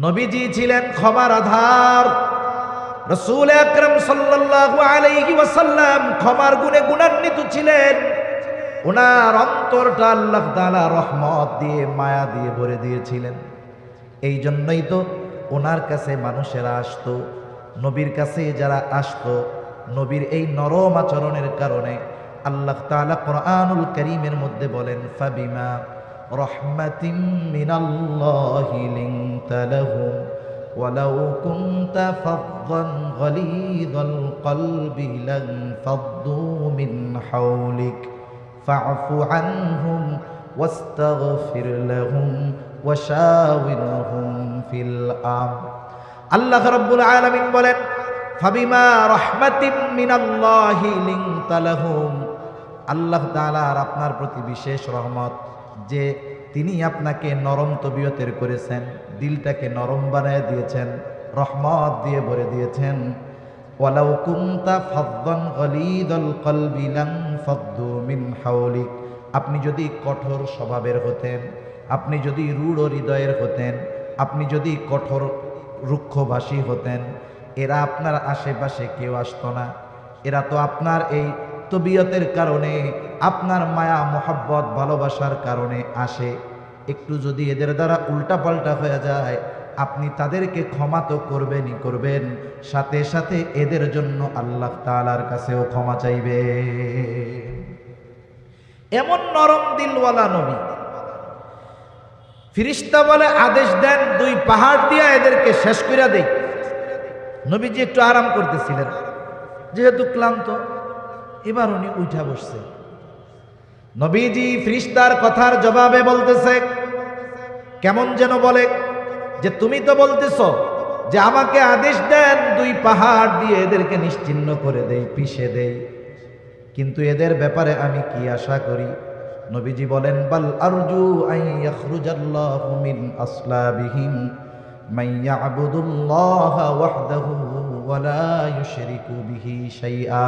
নবীজি ছিলেন ক্ষমার আধার। রাসূল আকরাম সাল্লাল্লাহু আলাইহি ওয়াসাল্লাম ক্ষমার গুণে গুণান্বিত ছিলেন। ওনার অন্তরটা আল্লাহ তাআলা রহমত দিয়ে মায়া দিয়ে ভরে দিয়েছিলেন। এই জন্যই তো ওনার কাছে মানুষেরা আসতো। নবীর কাছে যারা আসতো, নবীর এই নরম আচরণের কারণে আল্লাহ তাআলা কোরআনুল কারীমের মধ্যে বলেন, ফাবিমা রহমাতিম মিনাল্লাহি লিনতা লাহুম ওয়ালাউ কুনতা ফাযযান গালিযাল কলবি লানফাদ্দু মিন হাওলিক ফা'ফু আনহুম ওয়াস্তাগফির লাহুম ওয়াশাওিরহুম ফিল আমর। আল্লাহ রাব্বুল আলামিন বলেন, ফাবিমা রহমাতিম মিনাল্লাহি লিনতা লাহুম, আল্লাহ তাআলার আপনার প্রতি বিশেষ রহমত যে তিনি আপনাকে নরম তবিয়তের করেছেন, দিলটাকে নরম বানায় দিয়েছেন, রহমত দিয়ে ভরে দিয়েছেন। ওয়ালাউ কুনতা ফাযযান গালিযাল কলবি লানফাদ্দু মিন হাওলিক, আপনি যদি কঠোর স্বভাবের হতেন, আপনি যদি রূঢ় হৃদয়ের হতেন, আপনি যদি কঠোর রুক্ষভাষী হতেন, এরা আপনার আশেপাশে কেউ আসতো না। এরা তো আপনার এই তবিয়তের কারণে, আপনার মায়া মোহাব্বত ভালোবাসার কারণে আসে। একটু যদি এদের দ্বারা উল্টাপাল্টা হয়ে যায়, আপনি তাদেরকে ক্ষমা তো করবেনই করবেন, সাথে সাথে এদের জন্য আল্লাহ তাআলার কাছেও ক্ষমা চাইবে। এমন নরম দিলওয়ালা নবী। ফিরিস্তা বলে আদেশ দেন, দুই পাহাড় দিয়া এদেরকে শেষ করে দেই। নবীজি একটু আরাম করতেছিলেন, যেহেতু ক্লান্ত, এবার উনি উঠা বসছে। নবীজি ফিরিস্তার কথার জবাবে বলতেছে, কেমন যেন বলে যে তুমি তো বলতেছ যে আমাকে আদেশ দেন দুই পাহাড় দিয়ে এদেরকে নিশ্চিহ্ন করে দেই, পিষে দেই, কিন্তু এদের ব্যাপারে আমি কি আশা করি? নবীজি বলেন, বাল আরজু আন ইয়াখরুজাল্লাহু মিন আসলাবিহিম মান ইয়াবুদুল্লাহা ওয়াহদাহু ওয়া লা ইউশরিকু বিহি শাইআ।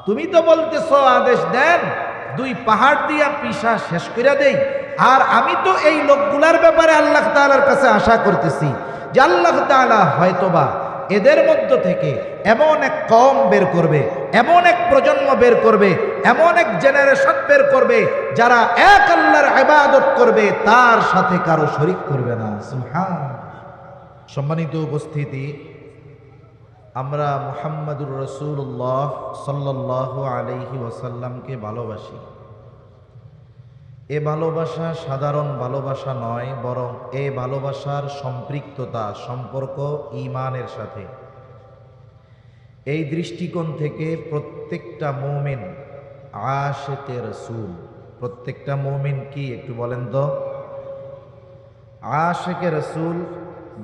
তুমি তো বলতেছো আদেশ দেন দুই পাহাড় দিয়া পিষা শেষ করে দেই, আর আমি তো এই লোকগুলার ব্যাপারে আল্লাহ তাআলার কাছে আশা করতেছি যে আল্লাহ তাআলা হয়তোবা এদের মধ্য থেকে এমন এক কওম বের করবে, এমন এক প্রজন্ম বের করবে, এমন এক জেনারেশন বের করবে যারা এক আল্লাহর ইবাদত করবে, তার সাথে কারো শরীক করবে না। সুবহানাল্লাহ। সম্মানিত উপস্থিতি, আমরা মুহাম্মাদুর রাসূলুল্লাহ সাল্লাল্লাহু আলাইহি ওয়াসাল্লামকে ভালোবাসি। এ ভালোবাসা সাধারণ ভালোবাসা নয়, বরং এ ভালোবাসার সম্পৃক্ততা, সম্পর্ক ঈমানের সাথে। এই দৃষ্টিকোণ থেকে প্রত্যেকটা মুমিন আশিকে রাসূল। প্রত্যেকটা মুমিন কি একটু বলেন তো? আশিকে রাসূল।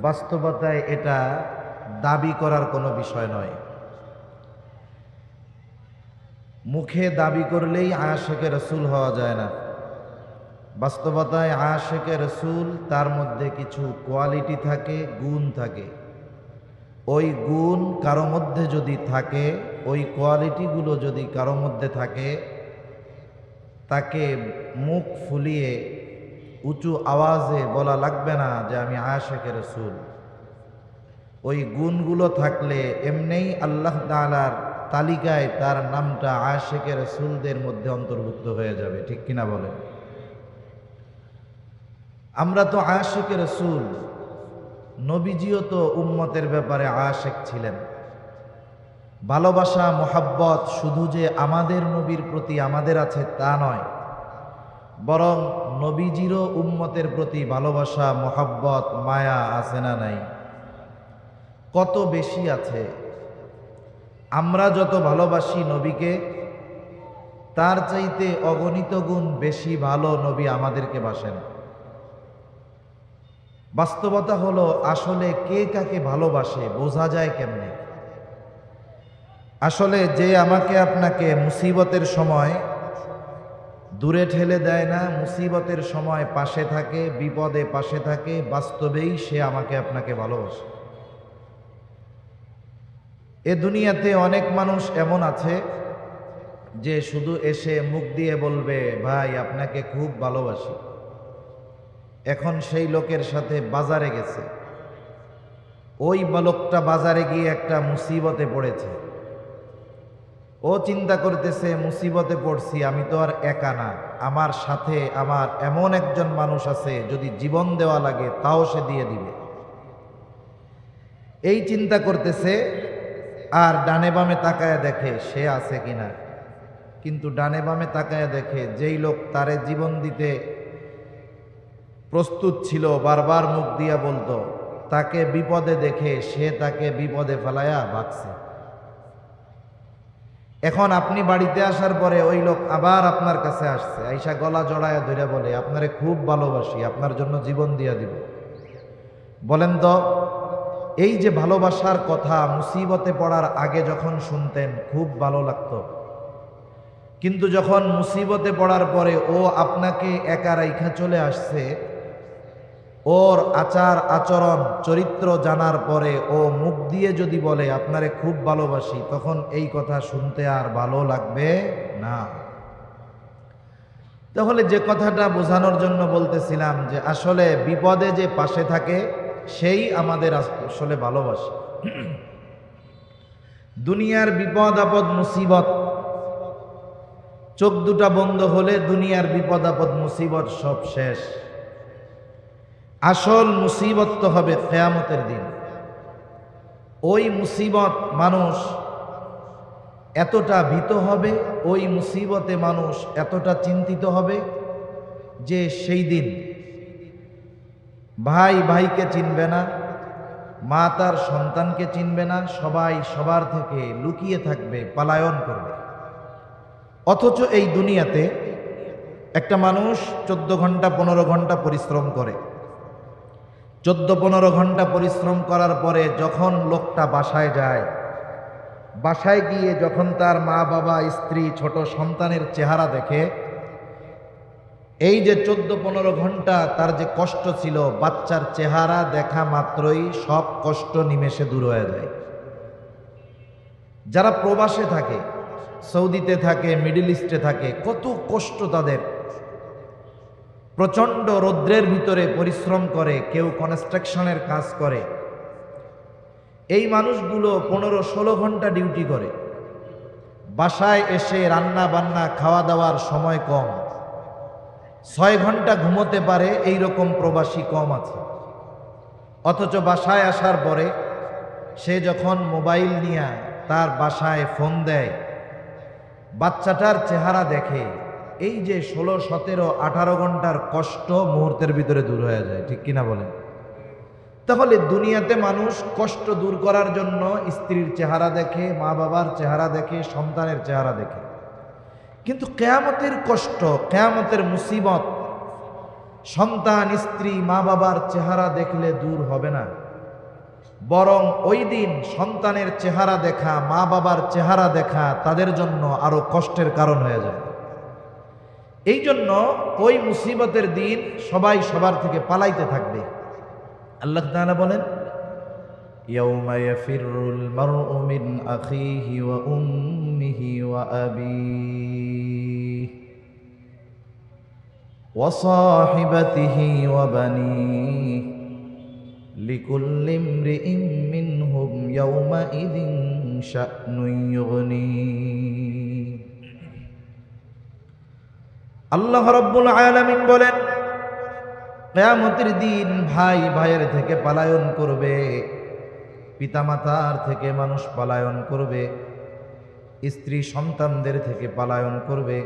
বাস্তবতায় এটা দাবি করার কোনো বিষয় নয়। মুখে দাবি করলেই আশিকে রাসূল হওয়া যায় না। বাস্তবতায় আশিকে রাসূল, তার মধ্যে কিছু কোয়ালিটি থাকে, গুণ থাকে। ওই গুণ কারো মধ্যে যদি থাকে, ওই কোয়ালিটিগুলো যদি কারো মধ্যে থাকে, তাকে মুখ ফুলিয়ে উঁচু আওয়াজে বলা লাগবে না যে আমি আশিকে রাসূল। ওই গুণগুলো থাকলে এমনিই আল্লাহ তাআলার তালিকায় তার নামটা আশিকে রাসূলদের মধ্যে অন্তর্ভুক্ত হয়ে যাবে। ঠিক কিনা বলেন? আমরা তো আশিকে রাসূল। নবীজিও তো উম্মতের ব্যাপারে আশিক ছিলেন। ভালোবাসা মোহাব্বত শুধু যে আমাদের নবীর প্রতি আমাদের আছে তা নয়, বরং নবীজিরও উম্মতের প্রতি ভালোবাসা, মোহাব্বত, মায়া আছে না নাই? কত বেশি আছে। আমরা যত ভালোবাসি নবীকে, তার চাইতে অগণিত গুণ বেশি ভালো নবী আমাদেরকে বাসেন। বাস্তবতা হলো, আসলে কে কাকে ভালোবাসে বোঝা যায় কেমনে? আসলে যে আমাকে আপনাকে মুসিবতের সময় দূরে ঠেলে দেয় না, মুসিবতের সময় পাশে থাকে, বিপদে পাশে থাকে, বাস্তবেই সে আমাকে আপনাকে ভালোবাসে। এ দুনিয়াতে অনেক মানুষ এমন আছে যে শুধু এসে মুখ দিয়ে বলবে, ভাই আপনাকে খুব ভালোবাসি। এখন সেই লোকের সাথে বাজারে গেছে। ওই লোকটা বাজারে গিয়ে একটা মুসিবতে পড়েছে। ও চিন্তা করতেছে, মুসিবতে পড়ছি, আমি তো আর একা না, আমার সাথে আমার এমন একজন মানুষ আছে, যদি জীবন দেওয়া লাগে তাও সে দিয়ে দিবে। এই চিন্তা করতেছে, আর ডানে বামে তাকায় দেখে সে আছে কিনা। কিন্তু ডানে বামে তাকায় দেখে যেই লোক তারে জীবন দিতে প্রস্তুত ছিল, বারবার মুখ দিয়া বলতো, তাকে বিপদে দেখে সে তাকে বিপদে ফেলায়া ভাগছে। এখন আপনি বাড়িতে আসার পরে ওই লোক আবার আপনার কাছে আসছে, আইসা গলা জড়ায়া ধরে বলে, আপনারে খুব ভালোবাসি, আপনার জন্য জীবন দিয়া দিব। বলেন তো, এই যে ভালোবাসার কথা মুসিবতে পড়ার আগে যখন শুনতেন খুব ভালো লাগতো, কিন্তু যখন মুসিবতে পড়ার পরে ও আপনাকে একা রাইখা চলে আসছে, ওর আচার আচরণ চরিত্র জানার পরে ও মুখ দিয়ে যদি বলে আপনারে খুব ভালোবাসি, তখন এই কথা শুনতে আর ভালো লাগবে না। তাহলে যে কথাটা বোঝানোর জন্য বলতেছিলাম, যে আসলে বিপদে যে পাশে থাকে সেই আমাদের আসলে ভালোবাসে। দুনিয়ার বিপদ আপদ মুসিবত, চোখ দুটা বন্ধ হলে দুনিয়ার বিপদ আপদ মুসিবত সব শেষ। আসল মুসিবত তো হবে কিয়ামতের দিন। ওই মুসিবত মানুষ এতটা ভীত হবে, ওই মুসিবতে মানুষ এতটা চিন্তিত হবে যে সেই দিন ভাই ভাইকে চিনবে না, মা তার সন্তানকে চিনবে না, সবাই সবার থেকে লুকিয়ে থাকবে, পলায়ন করবে। অথচ এই দুনিয়াতে একটা মানুষ 14 ঘন্টা 15 ঘন্টা পরিশ্রম করে, 14-15 ঘন্টা পরিশ্রম করার পরে যখন লোকটা বাসায় যায়, বাসায় গিয়ে যখন তার মা বাবা স্ত্রী ছোট সন্তানের চেহারা দেখে, এই যে 14-15 ঘন্টা তার যে কষ্ট ছিল, বাচ্চার চেহারা দেখা মাত্রই সব কষ্ট নিমেষে দূর হয়ে যায়। যারা প্রবাসে থাকে, সৌদিতে থাকে, মিডল ইস্টে থাকে, কত কষ্ট তাদের। প্রচণ্ড রৌদ্রের ভিতরে পরিশ্রম করে, কেউ কনস্ট্রাকশনের কাজ করে। এই মানুষগুলো 15-16 ঘন্টা ডিউটি করে, বাসায় এসে রান্না বান্না খাওয়া দাওয়ার সময় কম, 6 ঘন্টা ঘুমোতে পারে, এই রকম প্রবাসী কম আছে। অথচ বাসায় আসার পরে সে যখন মোবাইল নিয়ে তার বাসায় ফোন দেয়, বাচ্চাটার চেহারা দেখে, এই যে 16-17-18 ঘন্টার কষ্ট মুহূর্তের ভিতরে দূর হয়ে যায়। ঠিক কিনা বলেন? তাহলে দুনিয়াতে মানুষ কষ্ট দূর করার জন্য স্ত্রীর চেহারা দেখে, মা বাবার চেহারা দেখে, সন্তানের চেহারা দেখে, কিন্তু কিয়ামতের কষ্ট, কিয়ামতের মুসিবত সন্তান, স্ত্রী, মা বাবার চেহারা দেখলে দূর হবে না, বরং ওই দিন সন্তানের চেহারা দেখা, মা বাবার চেহারা দেখা তাদের জন্য আরো কষ্টের কারণ হয়ে যাবে। এই জন্য ওই মুসিবতের দিন সবাই সবার থেকে পালাইতে থাকবে। আল্লাহ তাআলা বলেন, ইয়াউমা ইয়াফিরুল মারউ মিন আখিহি ওয়া উম্মিহি ওয়া আবিহি ওয়া সাহিবাতিহি ওয়া বানিহি লিকুল্লি ইমরিইন মিনহুম ইয়াউমা ইযিন শা'নুন ইউগনিহি। আল্লাহ রাব্বুল আলামিন বলেন, কিয়ামতের দিন ভাই ভাইয়ের থেকে পলায়ন করবে, পিতামাতার থেকে মানুষ পলায়ন করবে, স্ত্রী সন্তানদের থেকে পলায়ন করবে।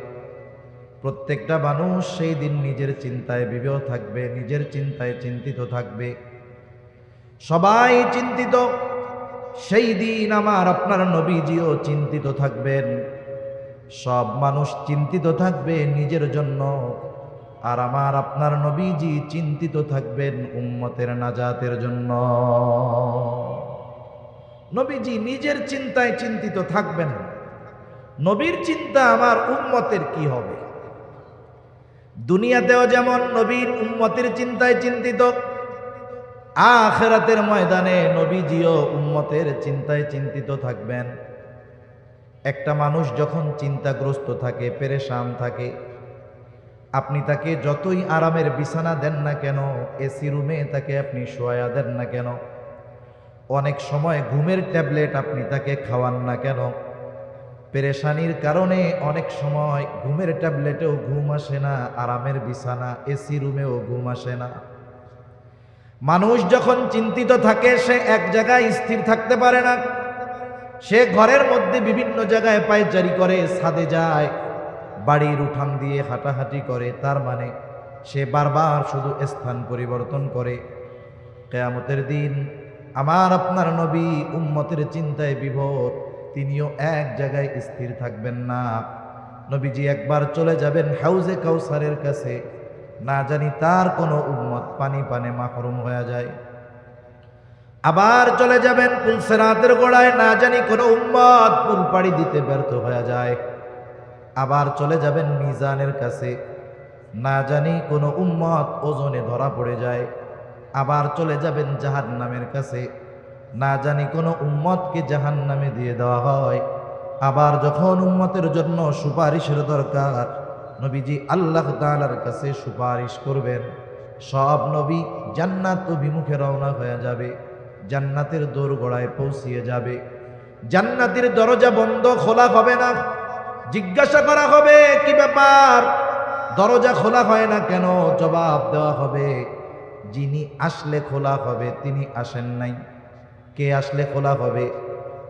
প্রত্যেকটা মানুষ সেই দিন নিজের চিন্তায় বিভোর থাকবে, নিজের চিন্তায় চিন্তিত থাকবে। সবাই চিন্তিত। সেই দিন আমার আপনার নবীজিও চিন্তিত থাকবেন। সব মানুষ চিন্তিত থাকবে নিজের জন্য, আর আমার আপনার নবীজি চিন্তিত থাকবেন উম্মতের নাজাতের জন্য। নবীজি নিজের চিন্তায় চিন্তিত থাকবেন, নবীর চিন্তা আমার উম্মতের কি হবে। দুনিয়াতেও যেমন নবীর উম্মতের চিন্তায় চিন্তিত, আখিরাতের ময়দানে নবীজিও উম্মতের চিন্তায় চিন্তিত থাকবেন। একটা মানুষ যখন চিন্তাগ্রস্ত থাকে, পেরেশান থাকে, আপনি তাকে যতই আরামের বিছানা দেন না কেন, এসি রুমে তাকে আপনি শোয়া দেন না কেন, অনেক সময় ঘুমের ট্যাবলেট আপনি তাকে খাওয়ান না কেন, পেরেশানির কারণে অনেক সময় ঘুমের ট্যাবলেটেও ঘুম আসে না, আরামের বিছানা এসি রুমেও ঘুম আসে না। মানুষ যখন চিন্তিত থাকে সে এক জায়গায় স্থির থাকতে পারে না, সে ঘরের মধ্যে বিভিন্ন জায়গায় পায়চারি করে, ছাদে যায়, বাড়ির উঠান দিয়ে হাঁটাহাঁটি করে, তার মানে সে বারবার শুধু স্থান পরিবর্তন করে। কিয়ামতের দিন আমার আপনার নবী উম্মতের চিন্তায় বিভোর, তিনিও এক জায়গায় স্থির থাকবেন না। নবীজি একবার চলে যাবেন হাউজে কাউসারের কাছে, না জানি তার কোনো উম্মত পানি পানে মাহরুম হয়ে যায়। আবার চলে যাবেন পুলসেরাতের গোড়ায়, না জানি কোনো উম্মত পুল পাড়ি দিতে ব্যর্থ হয়ে যায়। আবার চলে যাবেন মিজানের কাছে, না জানি কোনো উম্মত ওজনে ধরা পড়ে যায়। আবার চলে যাবেন জাহান্নামের কাছে, না জানি কোনো উম্মতকে জাহান্নামে দিয়ে দেওয়া হয়। আবার যখন উম্মতের জন্য সুপারিশের দরকার, নবীজি আল্লাহ তাআলার কাছে সুপারিশ করবেন, সব নবী জান্নাত অভিমুখে রওনা হয়ে যাবে, জান্নাতের দোরগোড়ায় পৌঁছিয়ে যাবে। জান্নাতের দরজা বন্ধ, খোলা হবে না। জিজ্ঞাসা করা হবে কি ব্যাপার, দরজা খোলা হয় না কেন? জবাব দেওয়া হবে যিনি আসলে খোলা হবে তিনি আসেন নাই। কে আসলে খোলা হবে?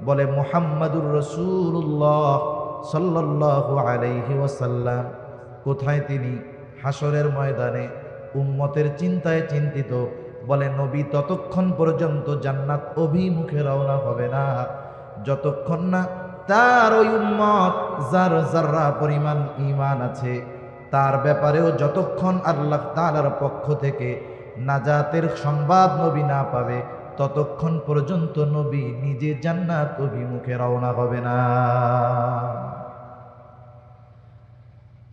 বলে মুহাম্মাদুর রাসূলুল্লাহ সাল্লাল্লাহু আলাইহি ওয়াসাল্লাম। কোথায় তিনি? হাসরের ময়দানে, উম্মতের চিন্তায় চিন্তিত। বলে নবী ততক্ষণ পর্যন্ত জান্নাত অভিমুখে রওনা হবে না যতক্ষণ না তার ওই উম্মত যার যাররা পরিমাণ ঈমান আছে তার ব্যাপারেও যতক্ষণ আল্লাহ তাআলার পক্ষ থেকে নাজাতের সংবাদ নবী না পাবে ততক্ষণ পর্যন্ত নবী নিজে জান্নাত অভিমুখে রওনা হবে না।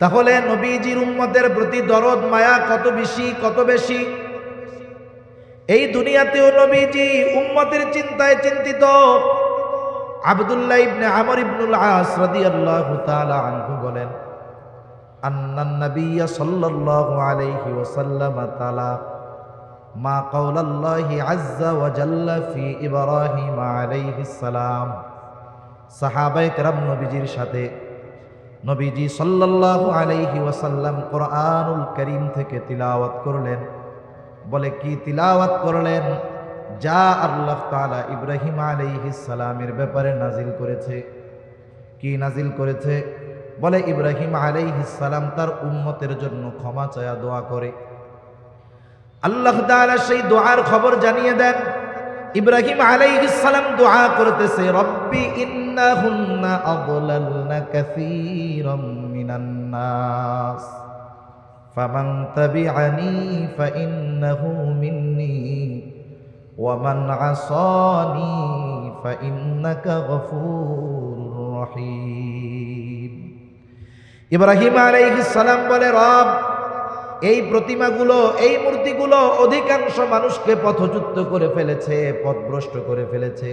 তাহলে নবীজির উম্মতের প্রতি দরদ মায়া কত বেশি, কত বেশি! এই দুনিয়াতেও নবীজি উম্মতের চিন্তায় চিন্তিত। আব্দুল্লাহ ইবনে আমর ইবনুল আস রাদিয়াল্লাহু তাআলা আনহু বলেন, আন্নান নাবিয়্য সাল্লাল্লাহু আলাইহি ওয়াসাল্লাম তাআলা মা কাওলাল্লাহি আযজা ওয়া জাল্লা ফি ইব্রাহিম আলাইহিস সালাম। সাহাবায়ে কেরাম নবীজির সাথে নবীজি সাল্লাল্লাহু আলাইহি ওয়াসাল্লাম কোরআনুল কারীম থেকে তিলাওয়াত করলেন। বলে কি তিলাওয়াত করলেন? যা আল্লাহ তাআলা ইব্রাহিম আলাইহিস সালামের ব্যাপারে নাজিল করেছে। কি নাজিল করেছে? বলে ইব্রাহিম আলাইহিস সালাম তার উম্মতের জন্য ক্ষমা চায়া দোয়া করে। আল্লাহ তাআলা সেই দোয়ার খবর জানিয়ে দেন। ইব্রাহিম আলাইহিস সালাম দোয়া করতেছে, রব্বি ইন্নাহুন্না আদলালনা কাসীরাম মিনান নাস ফামান তাবিআনি ফাইন্নাহু মিন্নি ওয়া মান আসানি ফাইন্নাকা গফুরুর রহিম। ইব্রাহিম আলাইহিস সালাম বলে, রব, এই প্রতিমাগুলো, এই মূর্তিগুলো অধিকাংশ মানুষকে পথচ্যুত করে ফেলেছে, পথভ্রষ্ট করে ফেলেছে।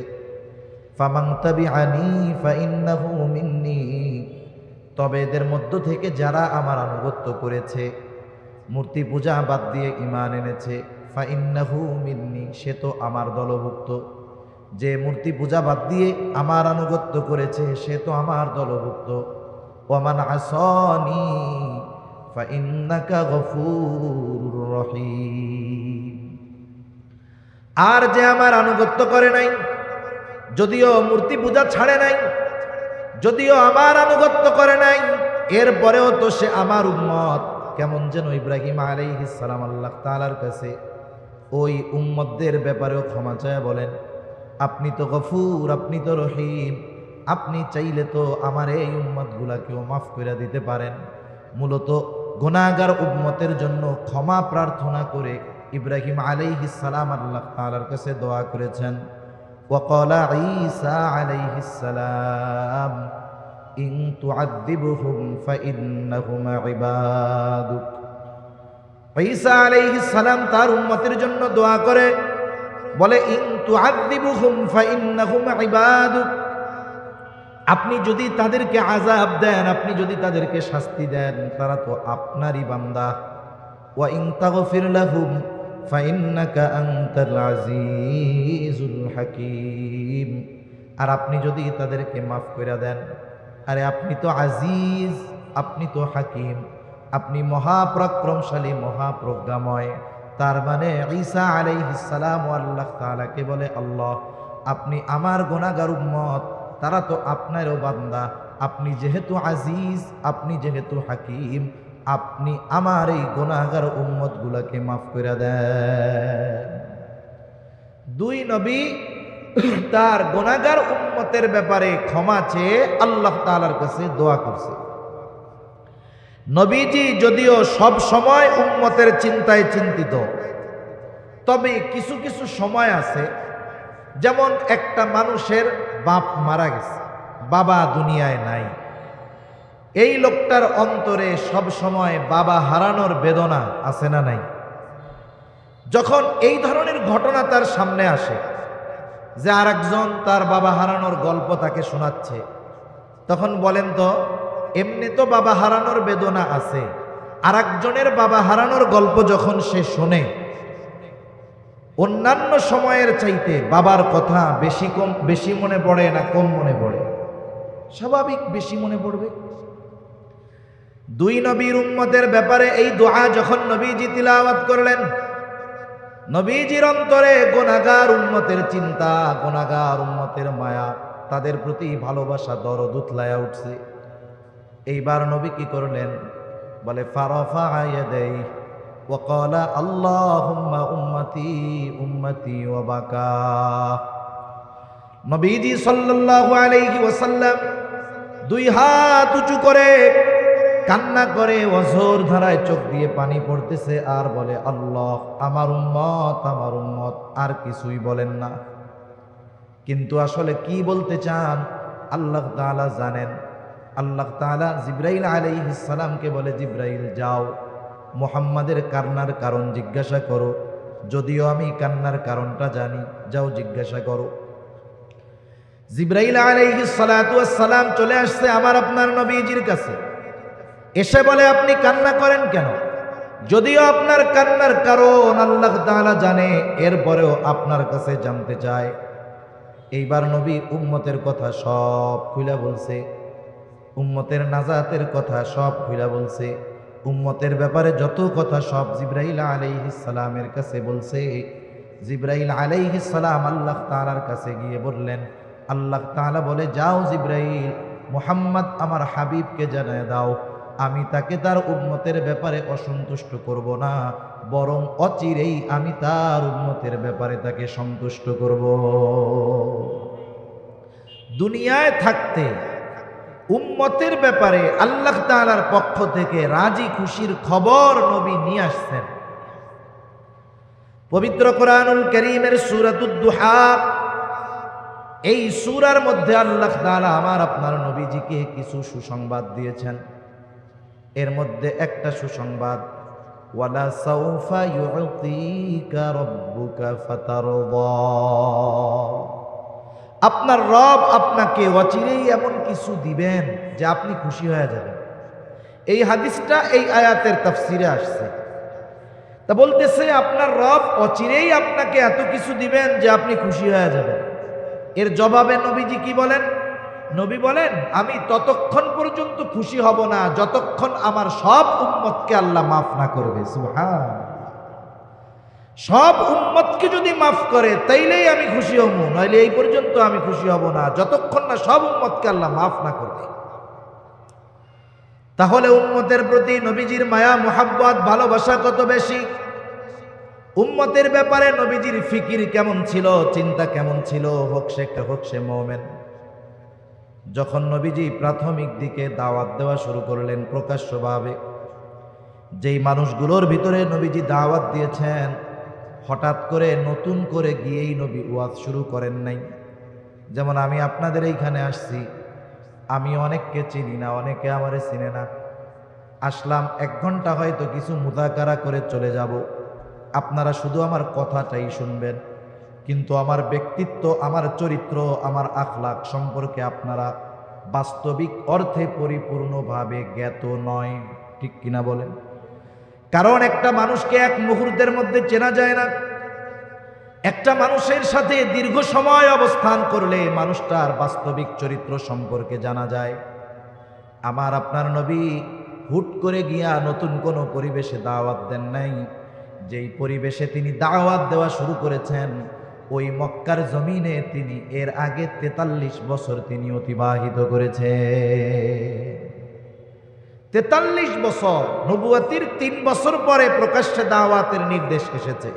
ফামান তাবিআনি ফাইন্নাহু মিন্নি, তবে এদের মধ্য থেকে যারা আমার আনুগত্য করেছে, মূর্তি পূজা বাদ দিয়ে ঈমান এনেছে, ফাইন্নাহু মিন্নি, সে তো আমার দলভুক্ত। যে মূর্তি পূজা বাদ দিয়ে আমার আনুগত্য করেছে সে তো আমার দলভুক্ত। ওয়া মান আসানি ফাইন্নাকা গফুরুর রহিম। আর যে আমার আনুগত্য করে নাই, যদিও মূর্তি পূজা ছাড়ে নাই, যদিও আমার আনুগত্য করে নাই, এরপরেও তো সে আমার উম্মত। কেমন যেন ইব্রাহিম আলাইহিস সালাম আল্লাহ তাআলার কাছে ওই উম্মতদের ব্যাপারেও ক্ষমা চায় বলেন, আপনি তো গফুর, আপনি তো রহিম, আপনি চাইলে তো আমার এই উম্মতগুলাকেও মাফ করে দিতে পারেন। মূলত গুনাহগার উম্মতের জন্য ক্ষমা প্রার্থনা করে ইব্রাহিম আলাইহিস সালাম আল্লাহ তাআলার কাছে দোয়া করেছেন। ওয়াকালা ঈসা আলাইহিস সালাম ইন তুআযিবহুম ফাইন্নাহুম ইবাদুক। ঈসা আলাইহিস সালাম তার উম্মতের জন্য দোয়া করে বলে, ইন তুআযিবহুম ফাইন্নাহুম ইবাদুক, আপনি যদি তাদেরকে আযাব দেন, আপনি যদি তাদেরকে শাস্তি দেন, তারা তো আপনারই বান্দা। ওয়া ইন তাগফির লাহুম ফাইন্নাকা আনতাল আজিজুল হাকীম। আর আপনি যদি তাদেরকে মাফ করে দেন, আরে আপনি তো আজিজ, আপনি তো হাকিম, আপনি মহাপরাক্রমশালী, মহাপ্রজ্ঞাময়। তার মানে ঈসা আলাইহিস সালাম আল্লাহ তাআলাকে বলে, আল্লাহ আপনি আমার গুনাহগার উম্মত, তারা তো আপনারও বান্দা। আপনি যেহেতু আজিজ, আপনি যেহেতু হাকিম, আপনি আমার এই গুনাহগার উম্মতগুলোকে মাফ করে দেন। দুই নবী তার গুনাহগার উম্মতের ব্যাপারে ক্ষমা চেয়ে আল্লাহ তাআলার কাছে দোয়া করছে। নবীজি যদিও সব সময় উম্মতের চিন্তায় চিন্তিত, তবে কিছু কিছু সময় আছে, যেমন একটা মানুষের বাপ মারা গেছে, বাবা দুনিয়ায় নাই, এই লোকটার অন্তরে সব সময় বাবা হারানোর বেদনা আছে না নাই? যখন এই ধরনের ঘটনা তার সামনে আসে যে আরেকজন তার বাবা হারানোর গল্প তাকে শোনাচ্ছে, তখন বলেন তো, এমনি তো বাবা হারানোর বেদনা আছে, আরেকজনের বাবা হারানোর গল্প যখন সে শোনে, অন্যান্য সময়ের চাইতে বাবার কথা বেশি মনে পড়ে না কম মনে পড়ে? স্বাভাবিক বেশি মনে পড়বে। দুই নবীর উম্মতের ব্যাপারে এই দোয়া যখন নবীজি তিলাওয়াত করলেন, নবীজির অন্তরে গুনাহগার উম্মতের চিন্তা, গুনাহগার উম্মতের মায়া, তাদের প্রতি ভালোবাসা, দরদ উতলায়া উঠছে। এইবার নবী কি করলেন? বলে ফারাফা ইয়াদাইহি ওয়া ক্বালা আল্লাহুম্মা উম্মতি উম্মতি ওয়া বাকা। নবীজি সাল্লাল্লাহু আলাইহি ওয়াসাল্লাম দুই হাত উঁচু করে কান্না করে, অঝোর ধারায় চোখ দিয়ে পানি পড়তেছে, আর বলে আল্লাহ আমার উম্মত, আমার উম্মত, আর কিছুই বলেন না। কিন্তু আসলে কি বলতে চান আল্লাহ তাআলা জানেন। আল্লাহ তাআলা জিবরাইল আলাইহিস সালামকে বলে, জিবরাইল যাও মুহাম্মাদের কান্নার কারণ জিজ্ঞাসা করো, যদিও আমি কান্নার কারণটা জানি, যাও জিজ্ঞাসা করো। জিবরাইল আলাইহিস সালাতু ওয়াস সালাম চলে আসছে আমার আপনার নবীজির কাছে, এসে বলে আপনি কান্না করেন কেন? যদিও আপনার কান্নার কারণ আল্লাহ তাআলা জানে, এরপরেও আপনার কাছে জানতে চায়। এইবার নবী উম্মতের কথা সব খুলে বলছে, উম্মতের নাজাতের কথা সব খুলে বলছে, উম্মতের ব্যাপারে যত কথা সব জিবরাইল আলাইহিস সালামের কাছে বলছে। জিবরাইল আলাইহিস সালাম আল্লাহ তাআলার কাছে গিয়ে বললেন, আল্লাহ তাআলা বলে, যাও জিবরাইল মুহাম্মদ আমার হাবিবকে জানিয়ে দাও, আমি তাকে তার উম্মতের ব্যাপারে অসন্তুষ্ট করব না, বরং অচিরেই আমি তার উম্মতের ব্যাপারে তাকে সন্তুষ্ট করব। দুনিয়ায় থাকতে উম্মতের ব্যাপারে আল্লাহ তাআলার পক্ষ থেকে রাজি খুশির খবর নবী নিয়ে আসছেন। পবিত্র কোরআনুল কারীমের সূরাতুদ দুহা, এই সূরার মধ্যে আল্লাহ তাআলা আমার আপনার নবীজিকে কিছু সুসংবাদ দিয়েছেন। এর মধ্যে একটা সুসংবাদ, ওয়ালা সাউফা ইউতিকা রাব্বুকা ফাতারদা, আপনার রব আপনাকে অচিরেই এমন কিছু দিবেন যে আপনি খুশি হয়ে যাবেন। এই হাদিসটা এই আয়াতের তাফসিরে আসছে। তা বলতেছে আপনার রব অচিরেই আপনাকে এত কিছু দিবেন যে আপনি খুশি হয়ে যাবেন। এর জবাবে নবীজি কি বলেন? নবী বলেন, আমি ততক্ষণ পর্যন্ত খুশি হব না যতক্ষণ আমার সব উম্মতকে আল্লাহ মাফ না করবে। সুবহানাল্লাহ। সব উম্মতকে যদি মাফ করে তাইলেই আমি খুশি হব, নইলে এই পর্যন্ত আমি খুশি হব না যতক্ষণ না সব উম্মতকে আল্লাহ মাফ না করবে। তাহলে উম্মতের প্রতি নবীজির মায়া, মুহাব্বত, ভালোবাসা কত বেশি! উম্মতের ব্যাপারে নবীজির ফিকির কেমন ছিল, চিন্তা কেমন ছিল, হোক সে মুমিন। যখন নবীজি প্রাথমিক দিকে দাওয়াত দেওয়া শুরু করলেন প্রকাশ্যভাবে, যেই মানুষগুলোর ভিতরে নবীজি দাওয়াত দিয়েছেন, হঠাৎ করে নতুন করে গিয়েই নবী ওয়াজ শুরু করেন নাই। যেমন আমি আপনাদের এইখানে আসছি, আমি অনেককে চিনি না, অনেকে আমারে চিনে না। আসলাম 1 ঘন্টা হয়তো কিছু মুযাকারা করে চলে যাব, আপনারা শুধু আমার কথাটাই শুনবেন, কিন্তু আমার ব্যক্তিত্ব, আমার চরিত্র, আমার আখলাক সম্পর্কে আপনারা বাস্তবিক অর্থে পরিপূর্ণভাবে জ্ঞাত নয়। ঠিক কিনা বলেন? কারণ একটা মানুষকে এক মুহূর্তের মধ্যে চেনা যায় না। একটা মানুষের সাথে দীর্ঘ সময় অবস্থান করলে মানুষটার বাস্তবিক চরিত্র সম্পর্কে জানা যায়। আমার আপনার নবী হুট করে গিয়া নতুন কোনো পরিবেশে দাওয়াত দেন নাই। যেই পরিবেশে তিনি দাওয়াত দেওয়া শুরু করেছেন, ওই মক্কার জমিনে তিনি এর আগে 43 বছর তিনি অতিবাহিত করেছে। 43 বছর, নবুয়তির 3 বছর পরে প্রকাশ্যে দাওয়াতের নির্দেশ এসেছে।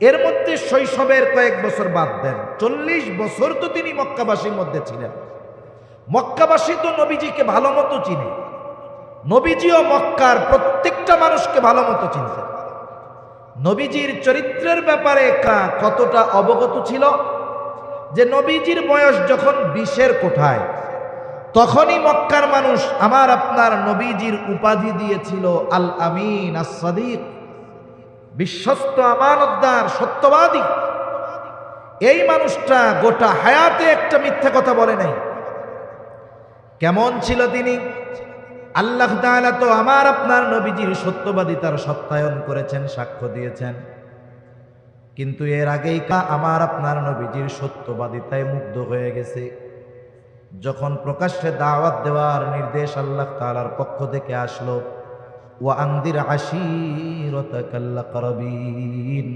এর মধ্যে শৈশবের কয়েক বছর বাদ দেন, 40 বছর তো তিনি মক্কাবাসীর মধ্যে ছিলেন। মক্কাবাসী তো নবীজিকে ভালো মতো চিনে, নবীজিও মক্কার প্রত্যেকটা মানুষকে ভালো মতো চিনতেন। নবীজির চরিত্রের ব্যাপারে কতটা অবগত ছিল যে নবীজির বয়স যখন 20-এর কোঠায়, তখনই মক্কার মানুষ আমার আপনার নবীজির উপাধি দিয়েছিল আল আমিন, আস-সাদিক, বিশ্বস্ত, আমানতদার, সত্যবাদী। এই মানুষটা গোটা হায়াতে একটা মিথ্যা কথা বলে নাই। কেমন ছিল তিনি? আল্লাহ তাআলা তো আমার আপনার নবীজির সত্যবাদিতার সত্যায়ন করেছেন, সাক্ষ্য দিয়েছেন। কিন্তু এর আগেই আমার আপনার নবীজির সত্যবাদিতায় মুগ্ধ হয়ে গেছে। যখন প্রকাশ্যে দাওয়াত দেওয়ার নির্দেশ আল্লাহ তাআলার পক্ষ থেকে আসলো, ওয়া আনদির আশীরাতাকাল আকরাবিন,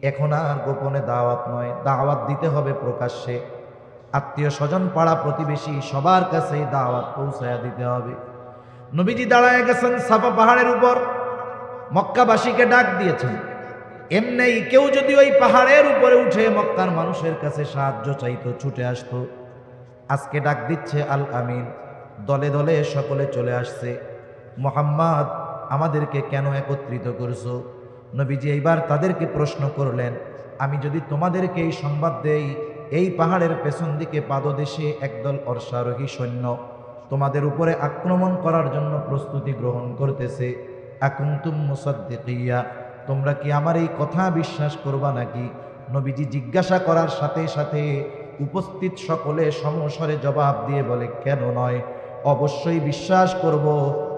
এখন আর গোপনে দাওয়াত নয়, দাওয়াত দিতে হবে প্রকাশ্যে। আত্মীয় স্বজন, পাড়া প্রতিবেশী সবার কাছেই দাওয়াত পৌঁছায়া দিতে হবে। নবীজি দাঁড়ায় গেছেন সাফা পাহাড়ের উপর, মক্কাবাসীকে ডাক দিয়েছেন। এমনি কেউ যদি ওই পাহাড়ের উপরে উঠে মক্কার মানুষের কাছে সাহায্য চাইতো, ছুটে আসতো। আজকে ডাক দিচ্ছে আল আমিন, দলে দলে সকলে চলে আসছে। মুহাম্মদ, আমাদেরকে কেন একত্রিত করছো? নবীজি এইবার তাদেরকে প্রশ্ন করলেন, আমি যদি তোমাদেরকে এই সংবাদ দেই, এই পাহাড়ের পেছন দিকে পাদদেশে একদল অশ্বারোহী সৈন্য তোমাদের উপরে আক্রমণ করার জন্য প্রস্তুতি গ্রহণ করতেছে, আকুনতুম মুসাদ্দিকিয়া, তোমরা কি আমার এই কথা বিশ্বাস করবা নাকি? নবীজি জিজ্ঞাসা করার সাথে সাথে উপস্থিত সকলে সমস্বরে জবাব দিয়ে বলে, কেন নয়, অবশ্যই বিশ্বাস করব,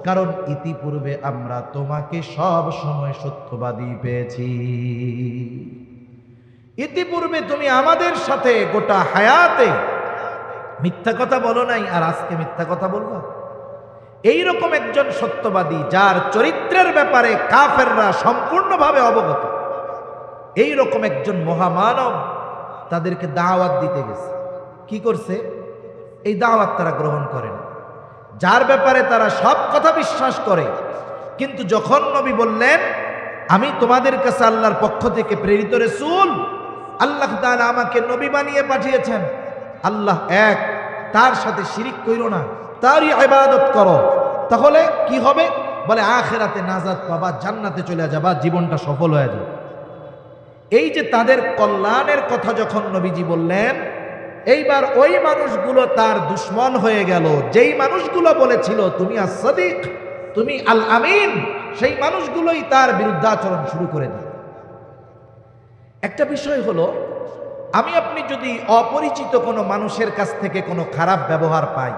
কারণ ইতিপূর্বে আমরা তোমাকে সব সময় সত্যবাদী পেয়েছি। ইতিপূর্বে তুমি আমাদের সাথে গোটা হায়াতে মিথ্যা কথা বলো নাই, আর আজকে মিথ্যা কথা বলবো? এইরকম একজন সত্যবাদী, যার চরিত্রের ব্যাপারে কাফেররা সম্পূর্ণভাবে অবগত, এইরকম একজন মহামানব তাদেরকে দাওয়াত দিতে গেছে। কি করছে? এই দাওয়াত তারা গ্রহণ করে না, যার ব্যাপারে তারা সব কথা বিশ্বাস করে। কিন্তু যখন নবী বললেন, আমি তোমাদের কাছে আল্লাহর পক্ষ থেকে প্রেরিত রাসূল, আল্লাহ তাআলা আমাকে নবী বানিয়ে পাঠিয়েছেন, আল্লাহ এক, তার সাথে শিরিক কইরো না, তারই ইবাদত করো, তাহলে কি হবে? বলে আখিরাতে নাজাত পাবা, জান্নাতে চলে যাবা, জীবনটা সফল হয়ে যাবে। এই যে তাদের কল্যাণের কথা যখন নবীজি বললেন, এইবার ওই মানুষগুলো তার দুশ্মন হয়ে গেল। যেই মানুষগুলো বলেছিল তুমি আস-সাদিক, তুমি আল আমিন, সেই মানুষগুলোই তার বিরুদ্ধাচরণ শুরু করে দিল। একটা বিষয় হলো, আমি আপনি যদি অপরিচিত কোনো মানুষের কাছ থেকে কোনো খারাপ ব্যবহার পাই,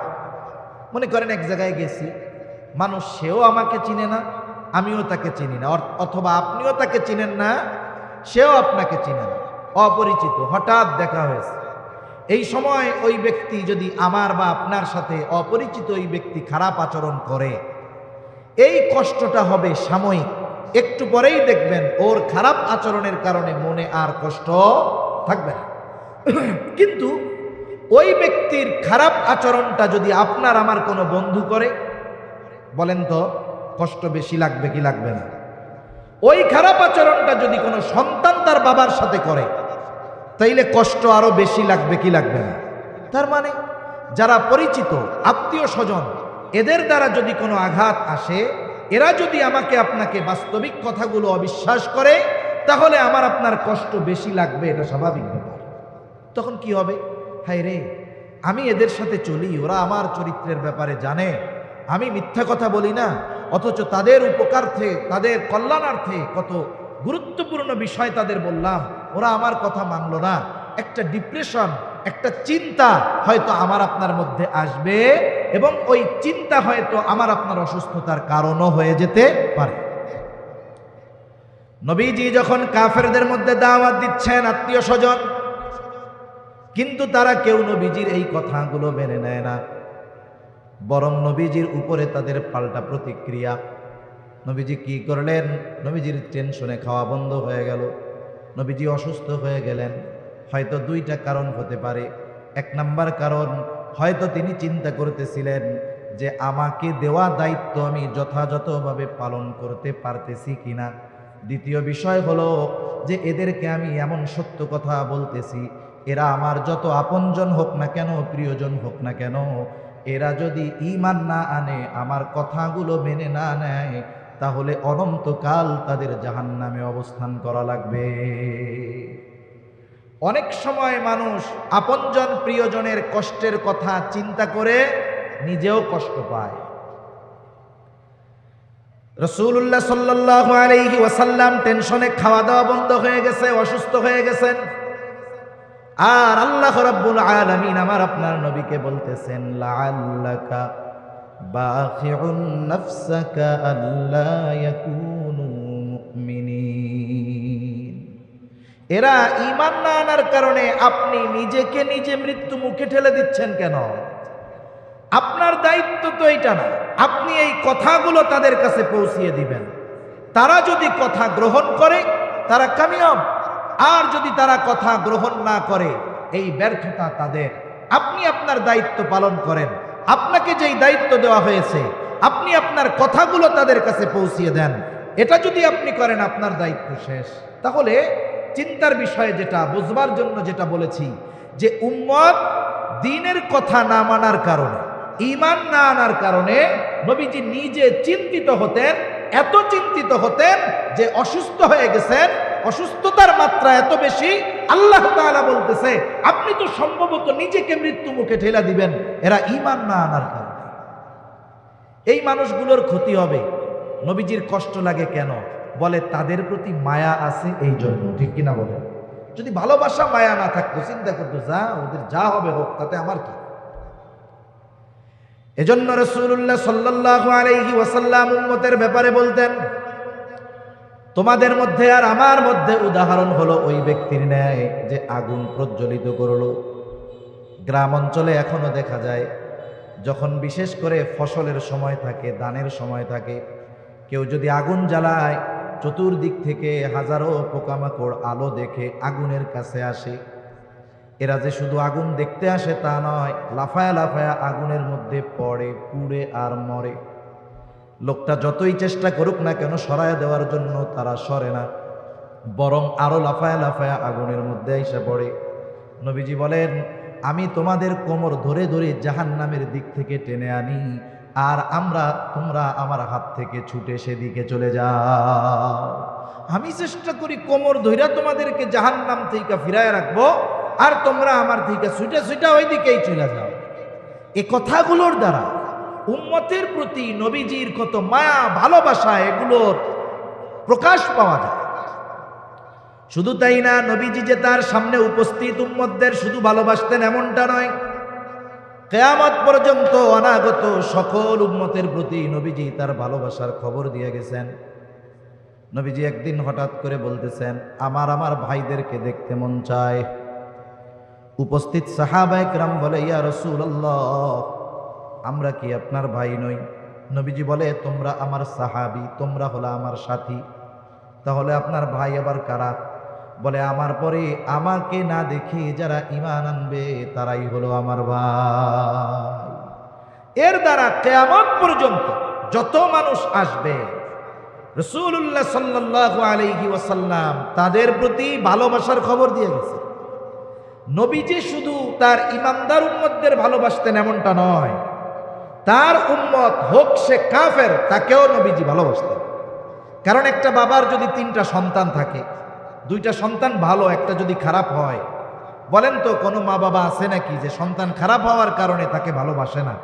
মনে করেন এক জায়গায় গেছি, মানুষ সেও আমাকে চিনে না, আমিও তাকে চিনি না, অথবা আপনিও তাকে চিনেন না, সেও আপনাকে চিনে না, অপরিচিত, হঠাৎ দেখা হয়েছে। এই সময় ওই ব্যক্তি যদি আমার বা আপনার সাথে, অপরিচিত ওই ব্যক্তি খারাপ আচরণ করে, এই কষ্টটা হবে সাময়িক, একটু পরেই দেখবেন ওর খারাপ আচরণের কারণে মনে আর কষ্ট থাকবে না। কিন্তু ওই ব্যক্তির খারাপ আচরণটা যদি আপনার আমার কোনো বন্ধু করে, বলেন তো কষ্ট বেশি লাগবে কি লাগবে না? ওই খারাপ আচরণটা যদি কোনো সন্তান তার বাবার সাথে করে, তাইলে কষ্ট আরো বেশি লাগবে কি লাগবে না? তার মানে যারা পরিচিত, আত্মীয় স্বজন, এদের দ্বারা যদি কোনো আঘাত আসে, এরা যদি আমাকে আপনাকে বাস্তবিক কথাগুলো অবিশ্বাস করে, তাহলে আমার আপনার কষ্ট বেশি লাগবে, এটা স্বাভাবিক ব্যাপার। তখন কি হবে? হায় রে, আমি এদের সাথে চলি, ওরা আমার চরিত্রের ব্যাপারে জানে, আমি মিথ্যা কথা বলি না, অথচ তাদের উপকারার্থে, তাদের কল্যাণার্থে কত গুরুত্বপূর্ণ বিষয় তাদের বললাম, ওরা আমার কথা মানলো না। একটা ডিপ্রেশন, একটা চিন্তা হয়তো আমার আপনার মধ্যে আসবে, এবং ওই চিন্তা হয়তো আমার আপনার অসুস্থতার কারণও হয়ে যেতে পারে। নবীজি যখন কাফেরদের মধ্যে দাওয়াত দিচ্ছেন, আত্মীয় স্বজন, কিন্তু তারা কেউ নবীজির এই কথাগুলো মেনে নেয় না, বরং নবীজির উপরে তাদের পাল্টা প্রতিক্রিয়া। নবীজি কি করলেন? নবীজির টেনশনে খাওয়া বন্ধ হয়ে গেল, নবীজি অসুস্থ হয়ে গেলেন। হয়তো দুইটা কারণ হতে পারে। এক নাম্বার কারণ, হয়তো তিনি চিন্তা করতেছিলেন যে আমাকে দেওয়া দায়িত্ব আমি যথাযথভাবে পালন করতে পারতেছি কিনা। দ্বিতীয় বিষয় হলো যে এদেরকে আমি এমন সত্য কথা বলতেছি, এরা আমার যত আপনজন হোক না কেন, প্রিয়জন হোক না কেন, এরা যদি ঈমান না আনে, আমার কথাগুলো মেনে না নেয়, তাহলে অনন্তকাল তাদের জাহান্নামে অবস্থান করা লাগবে। অনেক সময় মানুষ আপনজন প্রিয়জনের কষ্টের কথা চিন্তা করে নিজেও কষ্ট পায়। রাসূলুল্লাহ সাল্লাল্লাহু আলাইহি ওয়াসাল্লাম টেনশনে খাওয়া দাওয়া বন্ধ হয়ে গেছে, অসুস্থ হয়ে গেছেন, আর আল্লাহ রাব্বুল আলামিন আমার আপনার নবীকে বলতেছেন, লাআল্লাকা বাখিউন নাফসাকা আল্লা ইয়াকুনু মুমিনিন। এরা ঈমান না আনার কারণে আপনি নিজেকে নিজে মৃত্যু মুখে ঠেলে দিচ্ছেন কেন? আপনার দায়িত্ব তো এটা না, আপনি এই কথাগুলো তাদের কাছে পৌঁছিয়ে দিবেন। তারা যদি কথা গ্রহণ করে তারা কামিয়াব, আর যদি তারা কথা গ্রহণ না করে এই ব্যর্থতা তাদের। আপনি আপনার দায়িত্ব পালন করেন, আপনাকে যেই দায়িত্ব দেওয়া হয়েছে আপনি আপনার কথাগুলো তাদের কাছে পৌঁছিয়ে দেন। এটা যদি আপনি করেন আপনার দায়িত্ব শেষ। তাহলে চিন্তার বিষয়ে যেটা বুঝবার জন্য যেটা বলেছি, যে উম্মত দ্বীনের কথা না মানার কারণে, ঈমান না আনার কারণে নবীজি নিজে চিন্তিত হতেন, এত চিন্তিত হতেন যে অসুস্থ হয়ে গেছেন, অসুস্থতার মাত্রা এত বেশি, আল্লাহ তাআলা বলতেছে আপনি তো সম্ভবত নিজেকে মৃত্যু মুখে ঠেলা দিবেন, এরা ঈমান না আনার কারণে। এই মানুষগুলোর ক্ষতি হবে। নবীজির কষ্ট লাগে কেন? বলে তাদের প্রতি মায়া আছে এই জন্য। ঠিক কিনা বলে? যদি ভালোবাসা মায়া না থাকতো, চিন্তা করতো যা ওদের যা হবে হোক, তাতে আমার কি। এজন্য রাসূলুল্লাহ সাল্লাল্লাহু আলাইহি ওয়াসাল্লাম উম্মতের ব্যাপারে বলতেন, তোমাদের মধ্যে আর আমার মধ্যে উদাহরণ হলো ওই ব্যক্তির ন্যায় যে আগুন প্রজ্বলিত করলো। গ্রাম অঞ্চলে এখনো দেখা যায়, যখন বিশেষ করে ফসলের সময় থাকে, ধানের সময় থাকে, কেউ যদি আগুন জ্বালায়, চতুর্দিক থেকে হাজারো পোকামাকড় আলো দেখে আগুনের কাছে আসে। এরা যে শুধু আগুন দেখতে আসে তা নয়, লাফায়া লাফায়া আগুনের মধ্যে পড়ে, পুড়ে আর মরে। লোকটা যতই চেষ্টা করুক না কেন সরায়া দেওয়ার জন্য, তারা সরে না, বরং আরো লাফায়া লাফায়া আগুনের মধ্যে এসে পড়ে। নবীজি বলেন, আমি তোমাদের কোমর ধরে ধরে জাহান্নামের দিক থেকে টেনে আনি, আর তোমরা আমার হাত থেকে ছুটে সেদিকে চলে যাও। আমি চেষ্টা করি কোমর ধইরা তোমাদেরকে জাহান্নাম থেকে ফিরায় রাখবো, আর তোমরা আমার থেকে ছুটে ছুটে ওই দিকেই চলে যাও। এই কথাগুলোর দ্বারা উম্মতের প্রতি নবীজির কত মায়া ভালোবাসা, এগুলোর প্রকাশ পাওয়া যায়। শুধু তাই না, নবীজি যে তার সামনে উপস্থিত উম্মতদের শুধু ভালোবাসতেন এমনটা নয়, কিয়ামত পর্যন্ত অনাগত সকল উম্মতের প্রতি নবীজি তার ভালোবাসার খবর দিয়ে গেছেন। নবীজি একদিন হঠাৎ করে বলতেছেন, আমার ভাইদেরকে দেখতে মন চায়। উপস্থিত সাহাবায়ে কেরাম বলে, ইয়া রাসূলুল্লাহ, আমরা কি আপনার ভাই নই? নবীজি বলে, তোমরা আমার সাহাবী, তোমরা হলো আমার সাথী, তাহলে আপনার ভাই আবার কারা? বলে, আমার পরে আমাকে না দেখে যারা ঈমান আনবে তারাই হলো আমার ভাই। এর দ্বারা কিয়ামত পর্যন্ত যত মানুষ আসবে, রাসূলুল্লাহ সাল্লাল্লাহু আলাইহি ওয়াসাল্লাম তাদের প্রতি ভালোবাসার খবর দিয়ে গেছে। নবীজি শুধু তার ঈমানদার উম্মতদের ভালোবাসতেন এমনটা নয়, তার উম্মত হোক সে কাফের, তাকেও নবীজি ভালোবাসতেন। কারণ একটা বাবার যদি 3টা সন্তান থাকে, 2টা সন্তান ভালো, একটা যদি খারাপ হয়, বলেন তো কোনো মা বাবা আছে নাকি যে সন্তান খারাপ হওয়ার কারণে তাকে ভালোবাসে না?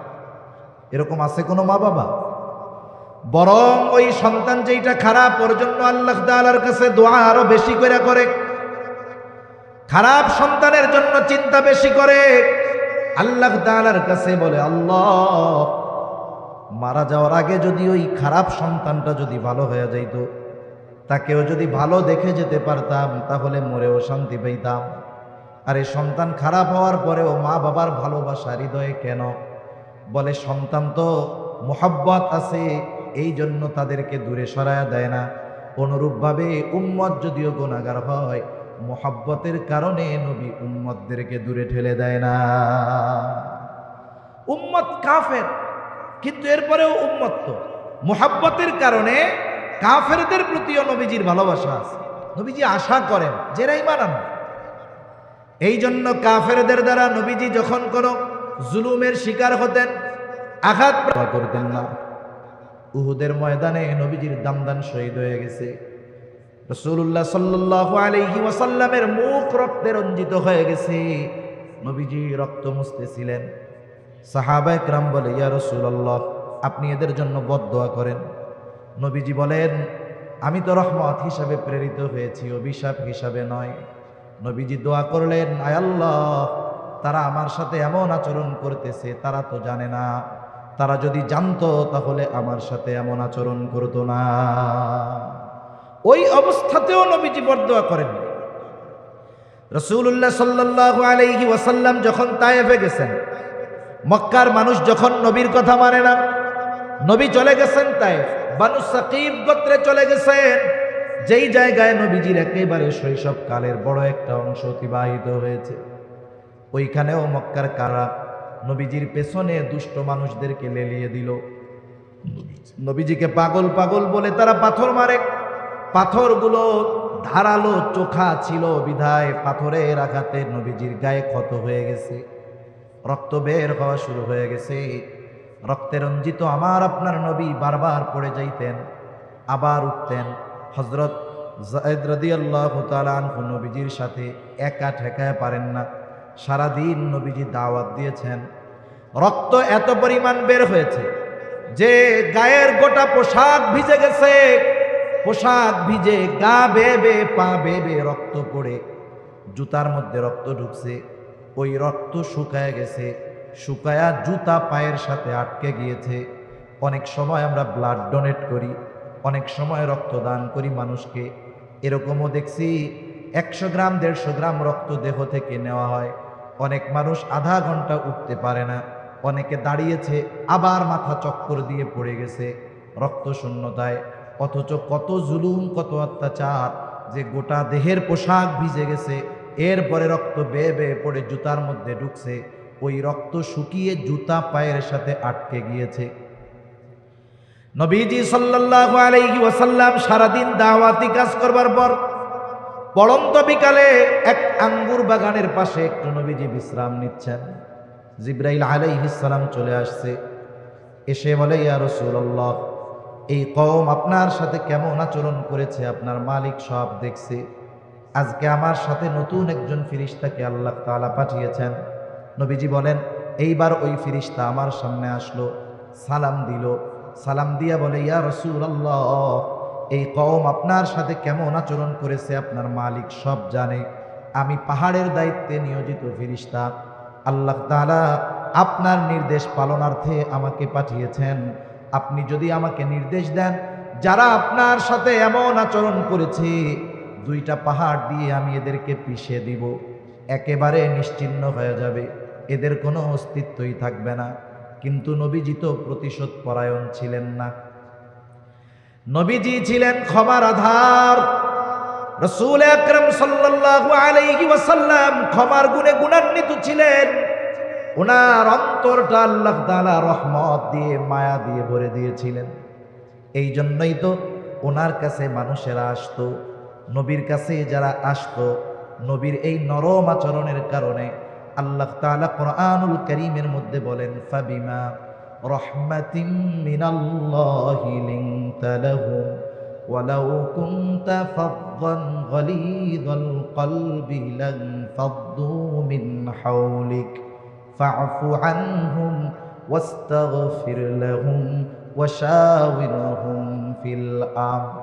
এরকম আছে কোনো মা বাবা? বরং ওই সন্তান যেইটা খারাপ, ওর জন্য আল্লাহ তাআলার কাছে দোয়া আরো বেশি করে। খারাপ সন্তানের জন্য চিন্তা বেশি করে। আল্লাহ তাআলার কাছে বলে, আল্লাহ, মারা যাওয়ার আগে যদি ওই খারাপ সন্তানটা যদি ভালো হয়ে যাইত, তাকেও যদি ভালো দেখে যেতে পারতাম, তাহলে মরেও শান্তি পেতাম। আর এই সন্তান খারাপ হওয়ার পরেও মা বাবার ভালোবাসা হৃদয়ে কেন? বলে, সন্তান তো মোহাব্বত আছে, এই জন্য তাদেরকে দূরে সরায়া দেয় না। অনুরূপভাবে উম্মত যদিও গুনাহগার হয়, মোহাব্বতের কারণে নবী উম্মতদেরকে দূরে ঠেলে দেয় না। উম্মত কাফের, কিন্তু এরপরেও উম্মত তো মোহাব্বতের কারণে কাফেরদের প্রতিও নবীজির ভালোবাসা আছে। নবীজি আশা করেন যারা ঈমান আনবে। এই জন্য কাফেরদের দ্বারা নবীজি যখন কোনো জুলুমের শিকার হতেন, আঘাত করতেন না। উহুদের ময়দানে নবীজির দামদান শহীদ হয়ে গেছে। রাসূলুল্লাহ সাল্লাল্লাহু আলাইহি ওয়াসাল্লামের মুখ রক্তে রঞ্জিত হয়ে গেছে। নবীজি রক্ত মুছতেছিলেন। সাহাবায়ে কেরাম বলে, ইয়া রাসূলুল্লাহ, আপনি এদের জন্য বদদোয়া করেন। নবীজি বলেন, আমি তো রহমত হিসাবে প্রেরিত হয়েছি, অভিশাপ হিসাবে নয়। নবীজি দোয়া করলেন, আয় আল্লাহ, তারা আমার সাথে এমন আচরণ করতেছে, তারা তো জানে না। তারা যদি জানতো তাহলে আমার সাথে এমন আচরণ করতো না। ওই অবস্থাতেও নবীজি বদদোয়া করেন। রাসূলুল্লাহ সাল্লাল্লাহু আলাইহি ওয়াসাল্লাম যখন তায়েফে গেছেন, মক্কার মানুষ যখন নবীর কথা মানে না, নবী চলে গেছেন তায়েফ, বানু সাকিব গোত্রে চলে গেছেন, যেই জায়গায় নবীজির একেবারে শৈশব কালের বড় একটা অংশ অতিবাহিত হয়েছে। ওইখানেও মক্কার কারা নবীজির পেছনে দুষ্ট মানুষদেরকে লেলিয়ে দিল। নবীজিকে পাগল পাগল বলে তারা পাথর মারে। পাথরগুলো ধারালো চোখা ছিল বিধায় পাথরের আঘাতে নবীজির গায়ে ক্ষত হয়ে গেছে, রক্ত বের হওয়া শুরু হয়ে গেছে। রক্তে রঞ্জিত আমার আপনার নবী বারবার পড়ে যাইতেন, আবার উঠতেন। হযরত যায়েদ রাদিয়াল্লাহু তাআলা আনহু নবীজির সাথে একা ঠেকায় পারেন না। সারাদিন নবীজি দাওয়াত দিয়েছেন। রক্ত এত পরিমাণ বের হয়েছে যে গায়ের গোটা পোশাক ভিজে গেছে। পোশাক ভিজে, গা বেবে, পা বেবে রক্ত পড়ে, জুতার মধ্যে রক্ত ঢুকছে। ওই রক্ত শুকায় গেছে, শুকায়া জুতা পায়ের সাথে আটকে গিয়েছে। অনেক সময় আমরা ব্লাড ডোনেট করি, অনেক সময় রক্তদান করি মানুষকে। এরকমও দেখছি 100 গ্রাম 150 গ্রাম রক্ত দেহ থেকে নেওয়া হয়। অনেক মানুষ আধা ঘন্টা উঠতে পারে না, অনেকে দাঁড়িয়েছে আবার মাথা চক্কর দিয়ে পড়ে গেছে রক্ত শূন্যতায়। অথচ কত জুলুম, কত অত্যাচার, যে গোটা দেহের পোশাক ভিজে গেছে, এরপরে রক্ত বেয়ে বেয়ে পড়ে জুতার মধ্যে ঢুকছে। ওই রক্ত শুকিয়ে জুতা পায়ের সাথে আটকে গিয়েছে। নবীজি সাল্লাল্লাহু আলাইহি ওয়াসাল্লাম সারাদিন দাওয়াতি কাজ করবার পর পড়ন্ত বিকালে এক আঙ্গুর বাগানের পাশে একটু নবীজি বিশ্রাম নিচ্ছেন। জিবরাইল আলাইহিস সালাম চলে আসছে, এসে বলে, ইয়া রাসূলুল্লাহ, এই কওম আপনার সাথে কেমন আচরণ করেছে আপনার মালিক সব দেখছে। আজকে আমার সাথে নতুন একজন ফেরেশতাকে আল্লাহ তাআলা পাঠিয়েছেন। নবীজি বলেন, এইবার ওই ফেরেশতা আমার সামনে আসলো, সালাম দিল। সালাম দিয়া বলে, ইয়া রাসূলুল্লাহ, এই কওম আপনার সাথে কেমন আচরণ করেছে আপনার মালিক সব জানে। আমি পাহাড়ের দায়িত্বে নিয়োজিত ফেরেশতা, আল্লাহ তাআলা আপনার নির্দেশ পালনার্থে আমাকে পাঠিয়েছেন। আপনি যদি আমাকে নির্দেশ দেন, যারা আপনার সাথে এমন আচরণ করেছে, 2টা পাহাড় দিয়ে আমি এদেরকে পিষে দিব, একেবারে নিশ্চিহ্ন হয়ে যাবে, এদের কোনো অস্তিত্বই থাকবে না। কিন্তু নবীজি তো প্রতিশোধ পরায়ণ ছিলেন না। নবীজি ছিলেন ক্ষমার আধার। রাসূল আকরাম সাল্লাল্লাহু আলাইহি ওয়াসাল্লাম ক্ষমার গুণে গুণান্বিত ছিলেন। ওনার অন্তরটা আল্লাহ তাআলা রহমত দিয়ে, মায়া দিয়ে ভরে দিয়েছিলেন। এই জন্যই তো ওনার কাছে মানুষেরা আসতো। নবীর কাছে যারা আসতো, নবীর এই নরম আচরণের কারণে আল্লাহ তাআলা কোরআনুল কারীমের মধ্যে বলেন, ফাবিমা রাহমাতিম মিনাল্লাহি লিনতা লাহুম ওয়ালাউ কুনতা ফাযযান গালিযাল কলবি লানফাদ্দু মিন হাওলিক ফা'ফু আনহুম ওয়াস্তাগফির লাহুম ওয়াশাওিরহুম ফিল আমর।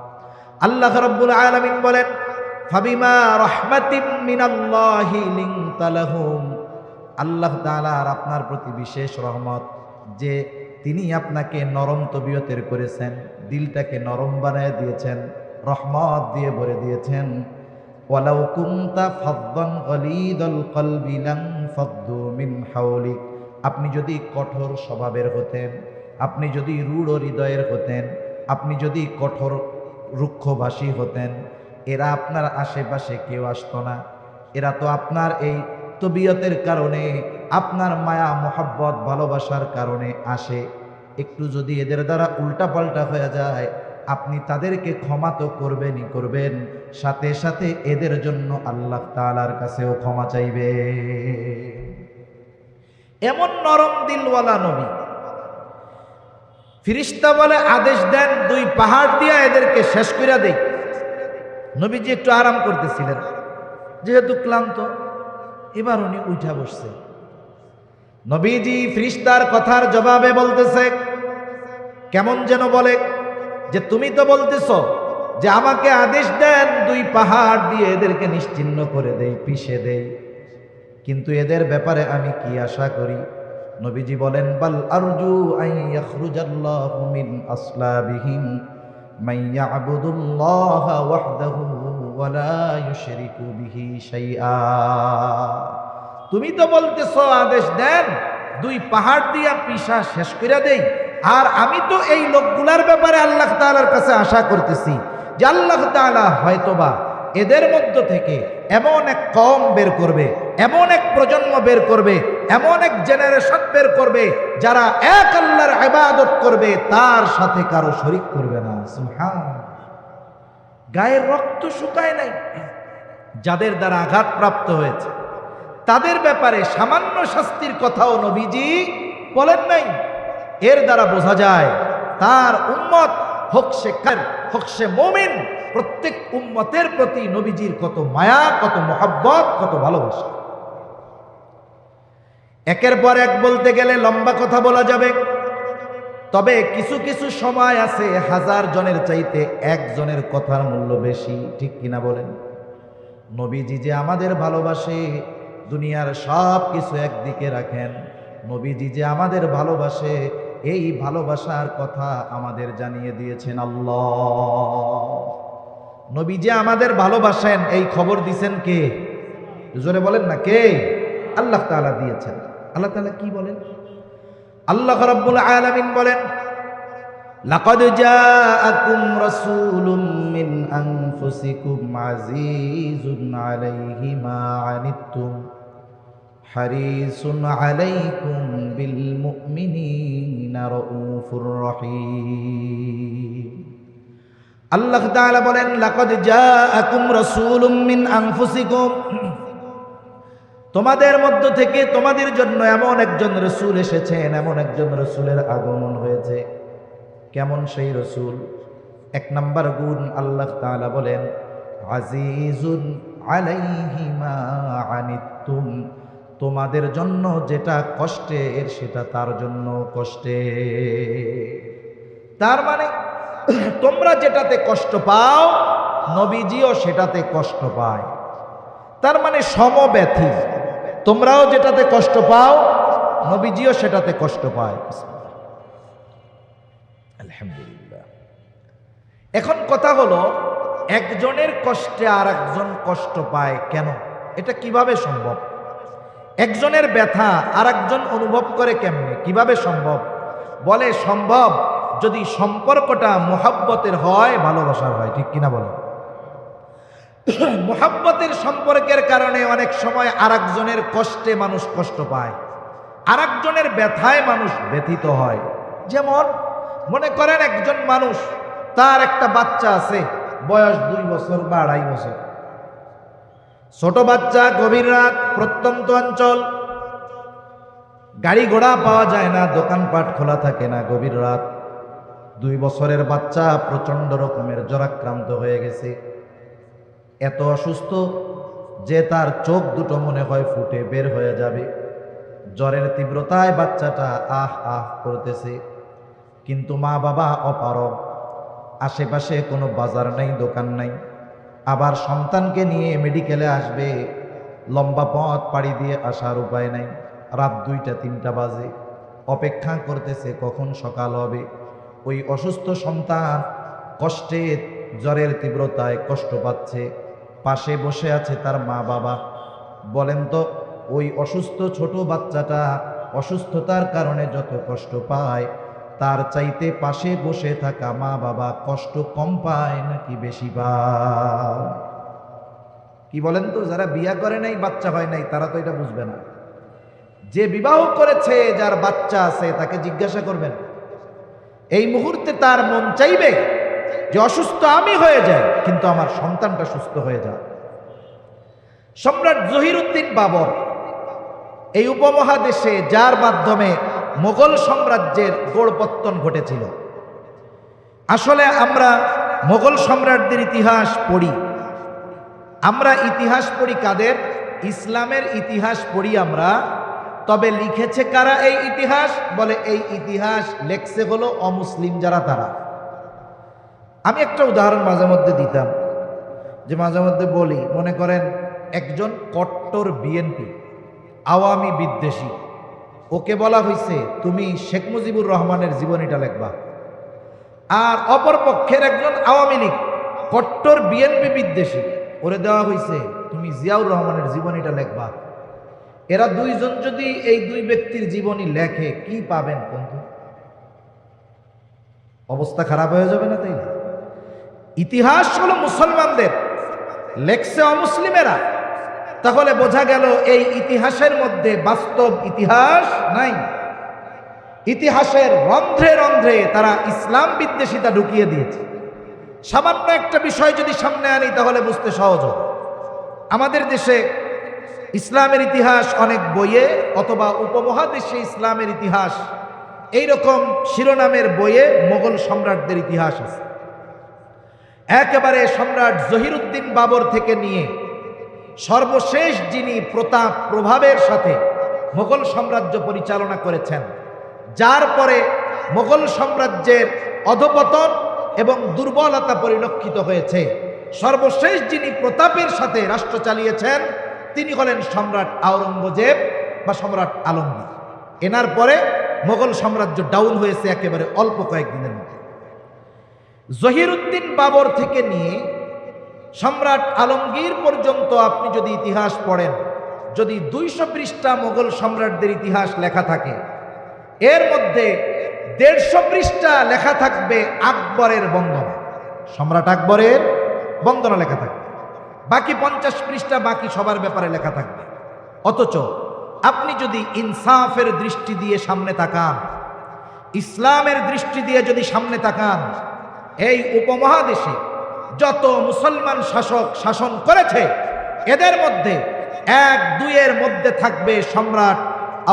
আল্লাহ রাব্বুল আলামিন বলেন, ফাবিমা রাহমাতিম মিনাল্লাহি লিনতা লাহুম, আল্লাহ তাআলার আপনার প্রতি বিশেষ রহমত যে তিনি আপনাকে নরম তবিয়তের করেছেন, দিলটাকে নরম বানায় দিয়েছেন, রহমত দিয়ে ভরে দিয়েছেন। ওয়ালাউ কুনতা ফাদ্দান গালিদাল কলবি লান ফাদ্দু মিন হাওলিক, আপনি যদি কঠোর স্বভাবের হতেন, আপনি যদি রূঢ় হৃদয়ের হতেন, আপনি যদি কঠোর রুক্ষভাষী হতেন, এরা আপনার আশেপাশে কেউ আসতো না। এরা তো আপনার এই তবিয়তের কারণে, আপনার মায়া মোহাব্বত ভালোবাসার কারণে আসে। একটু যদি এদের দ্বারা উল্টাপাল্টা হয়ে যায়, আপনি তাদেরকে ক্ষমা তো করবেনই করবেন, সাথে সাথে এদের জন্য আল্লাহ তাআলার কাছেও ক্ষমা চাইবে। এমন নরম দিলওয়ালা নবী। ফিরিস্তা বলে আদেশ দেন, 2 পাহাড় দিয়া এদেরকে শেষ করে দেই। নবীজি একটু আরাম করতেছিলেন, যেহেতু ক্লান্ত, এবার উনি উঠা বসছে। নবীজি ফিরিস্তার কথার জবাবে বলতেছে, কেমন যেন বলে যে তুমি তো বলতেছ যে আমাকে আদেশ দেন 2 পাহাড় দিয়ে এদেরকে নিশ্চিহ্ন করে দেই, পিষে দেই, কিন্তু এদের ব্যাপারে আমি কি আশা করি? নবীজি বলেন, বাল আরজু আন ইয়াখরুজাল্লাহু মিন আসলাবিহিম মান ইয়াবুদুল্লাহা ওয়াহদাহু ওয়া লা ইউশরিকু বিহি শাইআ। তুমি তো বলতেছো আদেশ দেন 2 পাহাড় দিয়া পিষা শেষ করে দেই, আর আমি তো এই লোকগুলার ব্যাপারে আল্লাহ তাআলার কাছে আশা করতেছি যে আল্লাহ তাআলা হয়তোবা এদের মধ্য থেকে এমন এক কওম বের করবে, এমন এক প্রজন্ম বের করবে, এমন এক জেনারেশন বের করবে যারা এক আল্লাহর ইবাদত করবে, তার সাথে কারো শরীক করবে না। সুবহানাল্লাহ। গায়ের রক্ত শুকায় নাই, যাদের দ্বারা আঘাতপ্রাপ্ত হয়েছে তাদের ব্যাপারে সামান্য শাস্তির কথাও নবীজি বলেন নাই। এর দ্বারা বোঝা যায় তার উম্মত, হোক সে কাফের হোক সে মুমিন, প্রত্যেক উম্মতের প্রতি নবীজির কত মায়া, কত মোহাব্বত, কত ভালোবাসা। একের পর এক বলতে গেলে লম্বা কথা বলা যাবে, তবে কিছু কিছু সময় আছে 1000 জনের চাইতে 1 জনের কথার মূল্য বেশি, ঠিক কিনা বলেন? নবীজি যে আমাদের ভালোবাসে, দুনিয়ার সব কিছু একদিকে রাখেন, নবীজি যে আমাদের ভালোবাসে, এই ভালোবাসার কথা আমাদের জানিয়ে দিয়েছেন আল্লাহ। নবী যে আমাদের ভালোবাসেন এই খবর দিয়েছেন কে? জোরে বলেন না, কে? আল্লাহ তাআলা দিয়েছেন। আল্লাহ তাআলা কি বলেন? আল্লাহ রাব্বুল আলামিন বলেন, লাকাদ জাআকুম রাসূলুম মিন আনফুসিকুম আজিজুন আলাইহি মা আনিতুম হারিসুন আলাইকুম বিল মুমিনিনা রাউফুর রহিম। আল্লাহ তাআলা বলেন, লাকাদ জাআকুম রাসূলুম মিন আনফুসিকুম, তোমাদের মধ্য থেকে তোমাদের জন্য এমন একজন রাসূল এসেছেন, এমন একজন রাসূলের আগমন হয়েছে। কেমন সেই রাসূল? 1 নাম্বার গুণ আল্লাহ তাআলা বলেন, আজিজুন আলাইহি মা আনিতুম, তোমাদের জন্য যেটা কষ্টের সেটা তার জন্য কষ্টের। তার মানে তোমরা যেটাতে কষ্ট পাও নবীজিও সেটাতে কষ্ট পায়। তার মানে সমব্যথী, তোমরাও যেটাতে কষ্ট পাও নবীজিও সেটাতে কষ্ট পায়। আলহামদুলিল্লাহ। এখন কথা হলো, একজনের কষ্টে আর একজন কষ্ট পায় কেন? এটা কিভাবে সম্ভব? একজনের ব্যথা আর একজন অনুভব করে কেমনে? কিভাবে সম্ভব? বলে সম্ভব যদি সম্পর্কটা মুহাব্বতের হয়, ভালোবাসার হয়, ঠিক কিনা বলে? মুহাব্বতের সম্পর্কের কারণে অনেক সময় আর একজনের কষ্টে মানুষ কষ্ট পায়, আর একজনের ব্যথায় মানুষ ব্যথিত হয়। যেমন মনে করেন একজন মানুষ, তার একটা বাচ্চা আছে, বয়স 2 বছর বা 2.5 বছর, ছোট বাচ্চা, গভীর রাত, প্রত্যন্ত অঞ্চল, গাড়ি ঘোড়া পাওয়া যায় না, দোকানপাট খোলা থাকে না, গভীর রাত। 2 বছরের বাচ্চা প্রচন্ড রকমের জ্বরাক্রান্ত হয়ে গেছে, এত অসুস্থ যে তার চোখ দুটো মনে হয় ফুটে বের হয়ে যাবে। জ্বরের তীব্রতায় বাচ্চাটা আহ আহ করতেছে, কিন্তু মা বাবা অপারগ, আশেপাশে কোনো বাজার নাই, দোকান নাই, আবার সন্তানকে নিয়ে মেডিকেলে আসবে, লম্বা পথ পাড়ি দিয়ে আসার উপায় নাই। রাত 2টা-3টা বাজে, অপেক্ষা করতেছে কখন সকাল হবে। ওই অসুস্থ সন্তান কষ্টে, জ্বরের তীব্রতায় কষ্ট পাচ্ছে, পাশে বসে আছে তার মা বাবা। বলেন তো, ওই অসুস্থ ছোট বাচ্চাটা অসুস্থতার কারণে যত কষ্ট পায়, তার চাইতে পাশে বসে থাকা মা বাবা কষ্ট কম পায় নাকি বেশি পায়? কি বলেন তো? যারা বিয়া করে নাই, বাচ্চা হয় নাই, তারা তো এটা বুঝবে না। যে বিবাহ করেছে, যার বাচ্চা আছে, তাকে জিজ্ঞাসা করবেন, এই মুহূর্তে তার মন চাইবে যে অসুস্থ আমি হয়ে যাই, কিন্তু আমার সন্তানটা সুস্থ হয়ে যায়। সম্রাট জহিরুদ্দিন বাবর এই উপমহাদেশে, যার মাধ্যমে মোগল সাম্রাজ্যের গোড়পত্তন ঘটেছিল। আসলে আমরা মোগল সম্রাটদের ইতিহাস পড়ি, আমরা ইতিহাস পড়ি কাদের? ইসলামের ইতিহাস পড়ি আমরা। তবে লিখেছে কারা এই ইতিহাস? বলে এই ইতিহাস লেখছে হলো অমুসলিম যারা, তারা। আমি একটা উদাহরণ মাঝে মধ্যে দিতাম, যে মাঝে মধ্যে বলি, মনে করেন একজন কট্টর বিএনপি আওয়ামী বিদ্বেষী, ওকে বলা হয়েছে তুমি শেখ মুজিবুর রহমানের জীবনীটা লেখবা। আর অপর পক্ষের একজন আওয়ামী লীগ কট্টর বিএনপি বিদ্বেষী, ওরে দেওয়া হয়েছে তুমি জিয়াউর রহমানের জীবনীটা লেখবা। এরা দুইজন যদি এই দুই ব্যক্তির জীবনী লেখে, কি পাবেন বন্ধু? অবস্থা খারাপ হয়ে যাবে না? তাই না? ইতিহাস হলো মুসলমানদের, লেখছে অমুসলিমেরা। তাহলে বোঝা গেল এই ইতিহাসের মধ্যে বাস্তব ইতিহাস নাই। ইতিহাসের রন্ধ্রে রন্ধ্রে তারা ইসলাম বিদ্বেষিতা ঢুকিয়ে দিয়েছে। সামান্য একটা বিষয় যদি সামনে আনি তাহলে বুঝতে সহজ হবে। আমাদের দেশে ইসলামের ইতিহাস অনেক বইয়ে, অথবা উপমহাদেশে ইসলামের ইতিহাস, এইরকম শিরোনামের বইয়ে মোগল সম্রাটদের ইতিহাস আছে। একেবারে সম্রাট জহিরুদ্দিন বাবর থেকে নিয়ে সর্বশেষ যিনি প্রতাপ প্রভাবের সাথে মোগল সাম্রাজ্য পরিচালনা করেছেন, যার পরে মোগল সাম্রাজ্যের অধপতন এবং দুর্বলতা পরিলক্ষিত হয়েছে, সর্বশেষ যিনি প্রতাপের সাথে রাষ্ট্র চালিয়েছেন, তিনি হলেন সম্রাট আওরঙ্গজেব বা সম্রাট আলমগীর। এনার পরে মোগল সাম্রাজ্য ডাউন হয়েছে একেবারে অল্প কয়েকদিনের মধ্যে। জহিরুদ্দিন বাবর থেকে নিয়ে সম্রাট আলমগীর পর্যন্ত আপনি যদি ইতিহাস পড়েন, যদি 200 পৃষ্ঠা মোগল সম্রাটদের ইতিহাস লেখা থাকে, এর মধ্যে 150 পৃষ্ঠা লেখা থাকবে আকবরের বন্দনা, সম্রাট আকবরের বন্দনা লেখা থাকবে। বাকি 50 পৃষ্ঠা বাকি সবার ব্যাপারে লেখা থাকবে। অথচ আপনি যদি ইনসাফের দৃষ্টি দিয়ে সামনে তাকান, ইসলামের দৃষ্টি দিয়ে যদি সামনে তাকান, এই উপমহাদেশে যত মুসলমান শাসক শাসন করেছে, এদের মধ্যে 1-2 মধ্যে থাকবে সম্রাট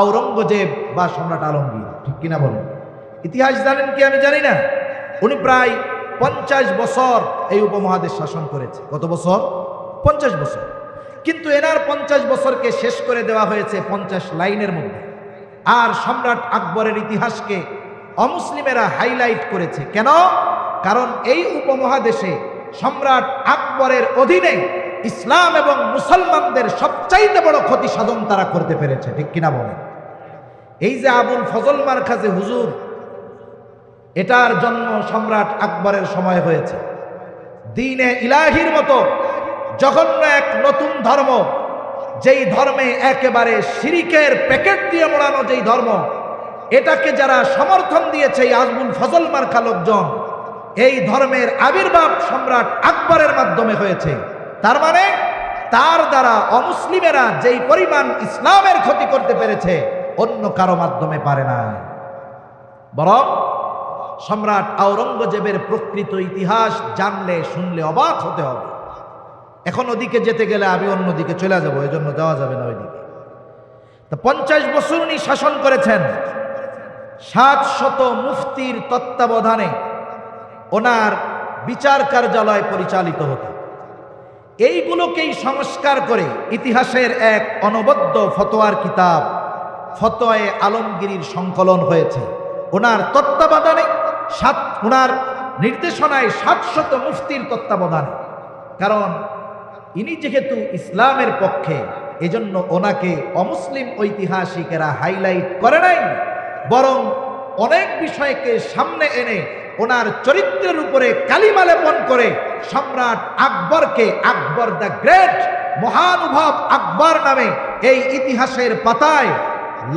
আওরঙ্গজেব বা সম্রাট আলমগীর। ঠিক কিনা বলেন? ইতিহাস জানেন কি? আমি জানি না। উনি প্রায় 50 বছর এই উপমহাদেশ শাসন করেছে। কত বছর? 50 বছর। কিন্তু এনার 50 বছরকে শেষ করে দেওয়া হয়েছে 50 লাইনের মধ্যে। আর সম্রাট আকবরের ইতিহাসকে অমুসলিমেরা হাইলাইট করেছে। কেন? কারণ এই উপমহাদেশে সম্রাট আকবরের অধীনে ইসলাম এবং মুসলমানদের সবচাইতে বড় ক্ষতি সাধন তারা করতে পেরেছে। ঠিক কিনা বলেন? এই যে আবুল ফজল মারকাজি হুজুর, এটার জন্ম সম্রাট আকবরের সময় হয়েছে। দ্বীনে ইলাহির মতো জঘন্য এক নতুন ধর্ম, যেই ধর্মে একেবারে শিরিকের প্যাকেট দিয়ে মোড়ানো যেই ধর্ম, এটাকে যারা সমর্থন দিয়েছে এই আবুল ফজল মার্কা লোকজন, এই ধর্মের আবির্ভাব সম্রাট আকবরের মাধ্যমে হয়েছে। তার মানে তার দ্বারা অমুসলিমেরা যেই পরিমাণ ইসলামের ক্ষতি করতে পেরেছে, অন্য কারো মাধ্যমে পারে না। বরং সম্রাট আওরঙ্গজেবের প্রকৃত ইতিহাস জানলে শুনলে অবাক হতে হবে। এখন ওদিকে যেতে গেলে আমি অন্যদিকে চলে যাব, এই জন্য যাওয়া যাবে না ওইদিকে। তো 50 বছর উনি শাসন করেছেন। 700 মুফতির তত্ত্বাবধানে ওনার বিচার কার্যালয় পরিচালিত হতো। এইগুলোকেই সংস্কার করে ইতিহাসের এক অনবদ্য ফতোয়ার কিতাব ফতোয়ায়ে আলমগীরির সংকলন হয়েছে। ওনার তত্ত্বাবধানে, ওনার নির্দেশনায় 700 মুফতির তত্ত্বাবধানে কারণ ইনি যেহেতু ইসলামের পক্ষে, এজন্য ওনাকে অমুসলিম ঐতিহাসিকেরা হাইলাইট করে নাই, বরং অনেক বিষয়কে সামনে এনে ওনার চরিত্রের উপরে কালিমা লেপন করে সম্রাট আকবরকে, আকবর দ্য গ্রেট, মহানুভব আকবর নামে এই ইতিহাসের পাতায়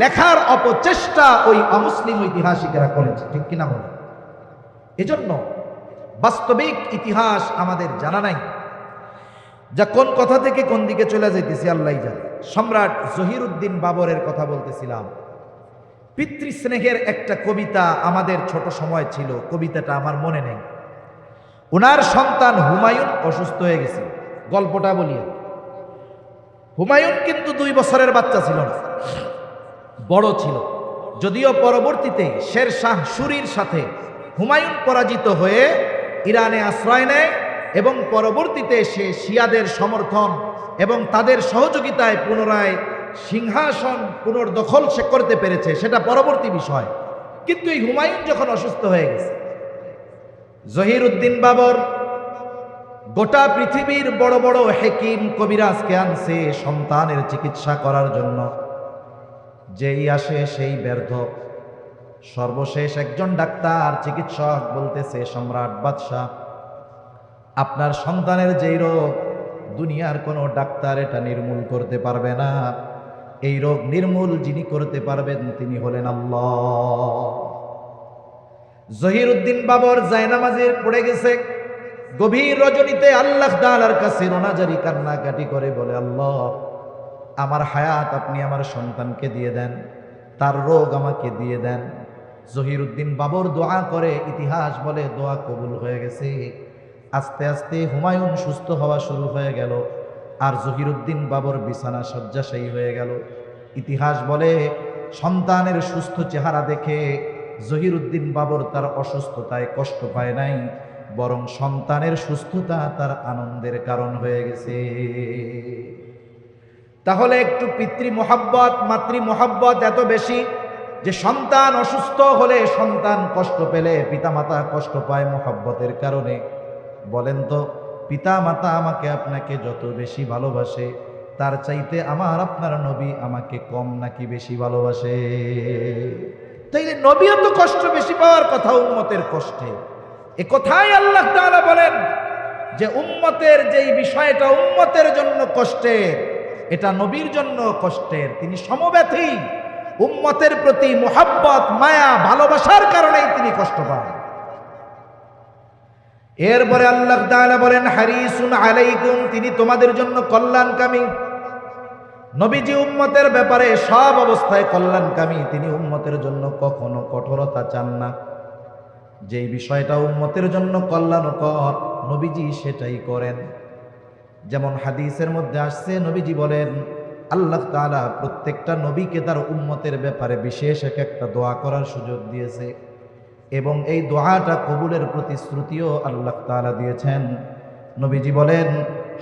লেখার অপচেষ্টা ওই অমুসলিম ঐতিহাসিকেরা করেছে। ঠিক কিনা বলে? এজন্য বাস্তবিক ইতিহাস আমাদের জানা নাই, যা কোন কথা থেকে কোন দিকে চলে যাইতেছি আল্লাহই জানে। সম্রাট জহিরুদ্দিন বাবরের কথা বলতেছিলাম। পিতৃস্নেহের একটা কবিতা আমাদের ছোট সময় ছিল, কবিতাটা আমার মনে নেই। ওনার সন্তান হুমায়ুন অসুস্থ হয়ে গেছে, গল্পটা বলি। হুমায়ুন কিন্তু 2 বছরের বাচ্চা ছিল না, বড় ছিল। যদিও পরবর্তীতে শের শাহ সুরির সাথে হুমায়ুন পরাজিত হয়ে ইরানে আশ্রয় নেয় এবং পরবর্তীতে সে শিয়াদের সমর্থন এবং তাদের সহযোগিতায় পুনরায় সিংহাসন পুনর্দখল সে করতে পেরেছে, সেটা পরবর্তী বিষয়। কিন্তু এই হুমায়ুন যখন অসুস্থ হয়ে গেছে, জহিরুদ্দিন বাবর গোটা পৃথিবীর বড় বড় হেকিম কবিরাজকে আনছে সন্তানের চিকিৎসা করার জন্য। যেই আসে সেই ব্যর্থ। সর্বশেষ একজন ডাক্তার চিকিৎসক বলতেছে, সম্রাট বাদশাহ, আপনার সন্তানের যেই রোগ, দুনিয়ার কোনো ডাক্তার এটা নির্মূল করতে পারবে না। এই রোগ নির্মূল যিনি করতে পারবেন তিনি হলেন আল্লাহ। জহিরুদ্দিন বাবর জায়নামাজে পড়ে গেছে। গভীর রজনীতে আল্লাহ তাআলার কাছে রোনাজারি কান্নাকাটি করে বলে, আল্লাহ, আমার হায়াত আপনি আমার সন্তানকে দিয়ে দেন, তার রোগ আমাকে দিয়ে দেন। জহিরুদ্দিন বাবর দোয়া করে, ইতিহাস বলে দোয়া কবুল হয়ে গেছে। আস্তে আস্তে হুমায়ুন সুস্থ হওয়া শুরু হয়ে গেল, আর জহিরুদ্দিন বাবর বিছানা শয্যাশায়ী হয়ে গেল। ইতিহাস বলে সন্তানের সুস্থ চেহারা দেখে জহিরুদ্দিন বাবর তার অসুস্থতায় কষ্ট পায় নাই, বরং সন্তানের সুস্থতা তার আনন্দের কারণ হয়ে গেছে। তাহলে একটু পিতৃ মোহাব্বত, মাতৃ মোহাব্বত এত বেশি যে সন্তান অসুস্থ হলে, সন্তান কষ্ট পেলে পিতামাতা কষ্ট পায় মোহাব্বতের কারণে। বলেন তো, পিতামাতা আমাকে আপনাকে যত বেশি ভালোবাসে, তার চাইতে আমার আপনার নবী আমাকে কম নাকি বেশি ভালোবাসে? তাইলে নবীও তো কষ্ট বেশি পাওয়ার কথা উম্মতের কষ্টে। এ কথাই আল্লাহ তাআলা বলেন যে উম্মতের যেই বিষয়টা উম্মতের জন্য কষ্টের, এটা নবীর জন্য কষ্টের। তিনি সমব্যথী, উম্মতের প্রতি মুহাব্বত, মায়া, ভালোবাসার কারণেই তিনি কষ্ট পান। এরপরে আল্লাহ তাআলা বলেন, হারিসুন আলাইকুম, তিনি তোমাদের জন্য কল্যাণকামী। নবীজি উম্মতের ব্যাপারে সব অবস্থায় কল্যাণকামী। তিনি উম্মতের জন্য কখনো কঠোরতা চান না। যেই বিষয়টা উম্মতের জন্য কল্যাণকর, নবীজি সেটাই করেন। যেমন হাদিসের মধ্যে আসছে, নবীজি বলেন, আল্লাহ তাআলা প্রত্যেকটা নবীকে তার উম্মতের ব্যাপারে বিশেষ একটা দোয়া করার সুযোগ দিয়েছে, এবং এই দোয়াটা কবুলের প্রতিশ্রুতিও আল্লাহ তাআলা দিয়েছেন। নবীজি বলেন,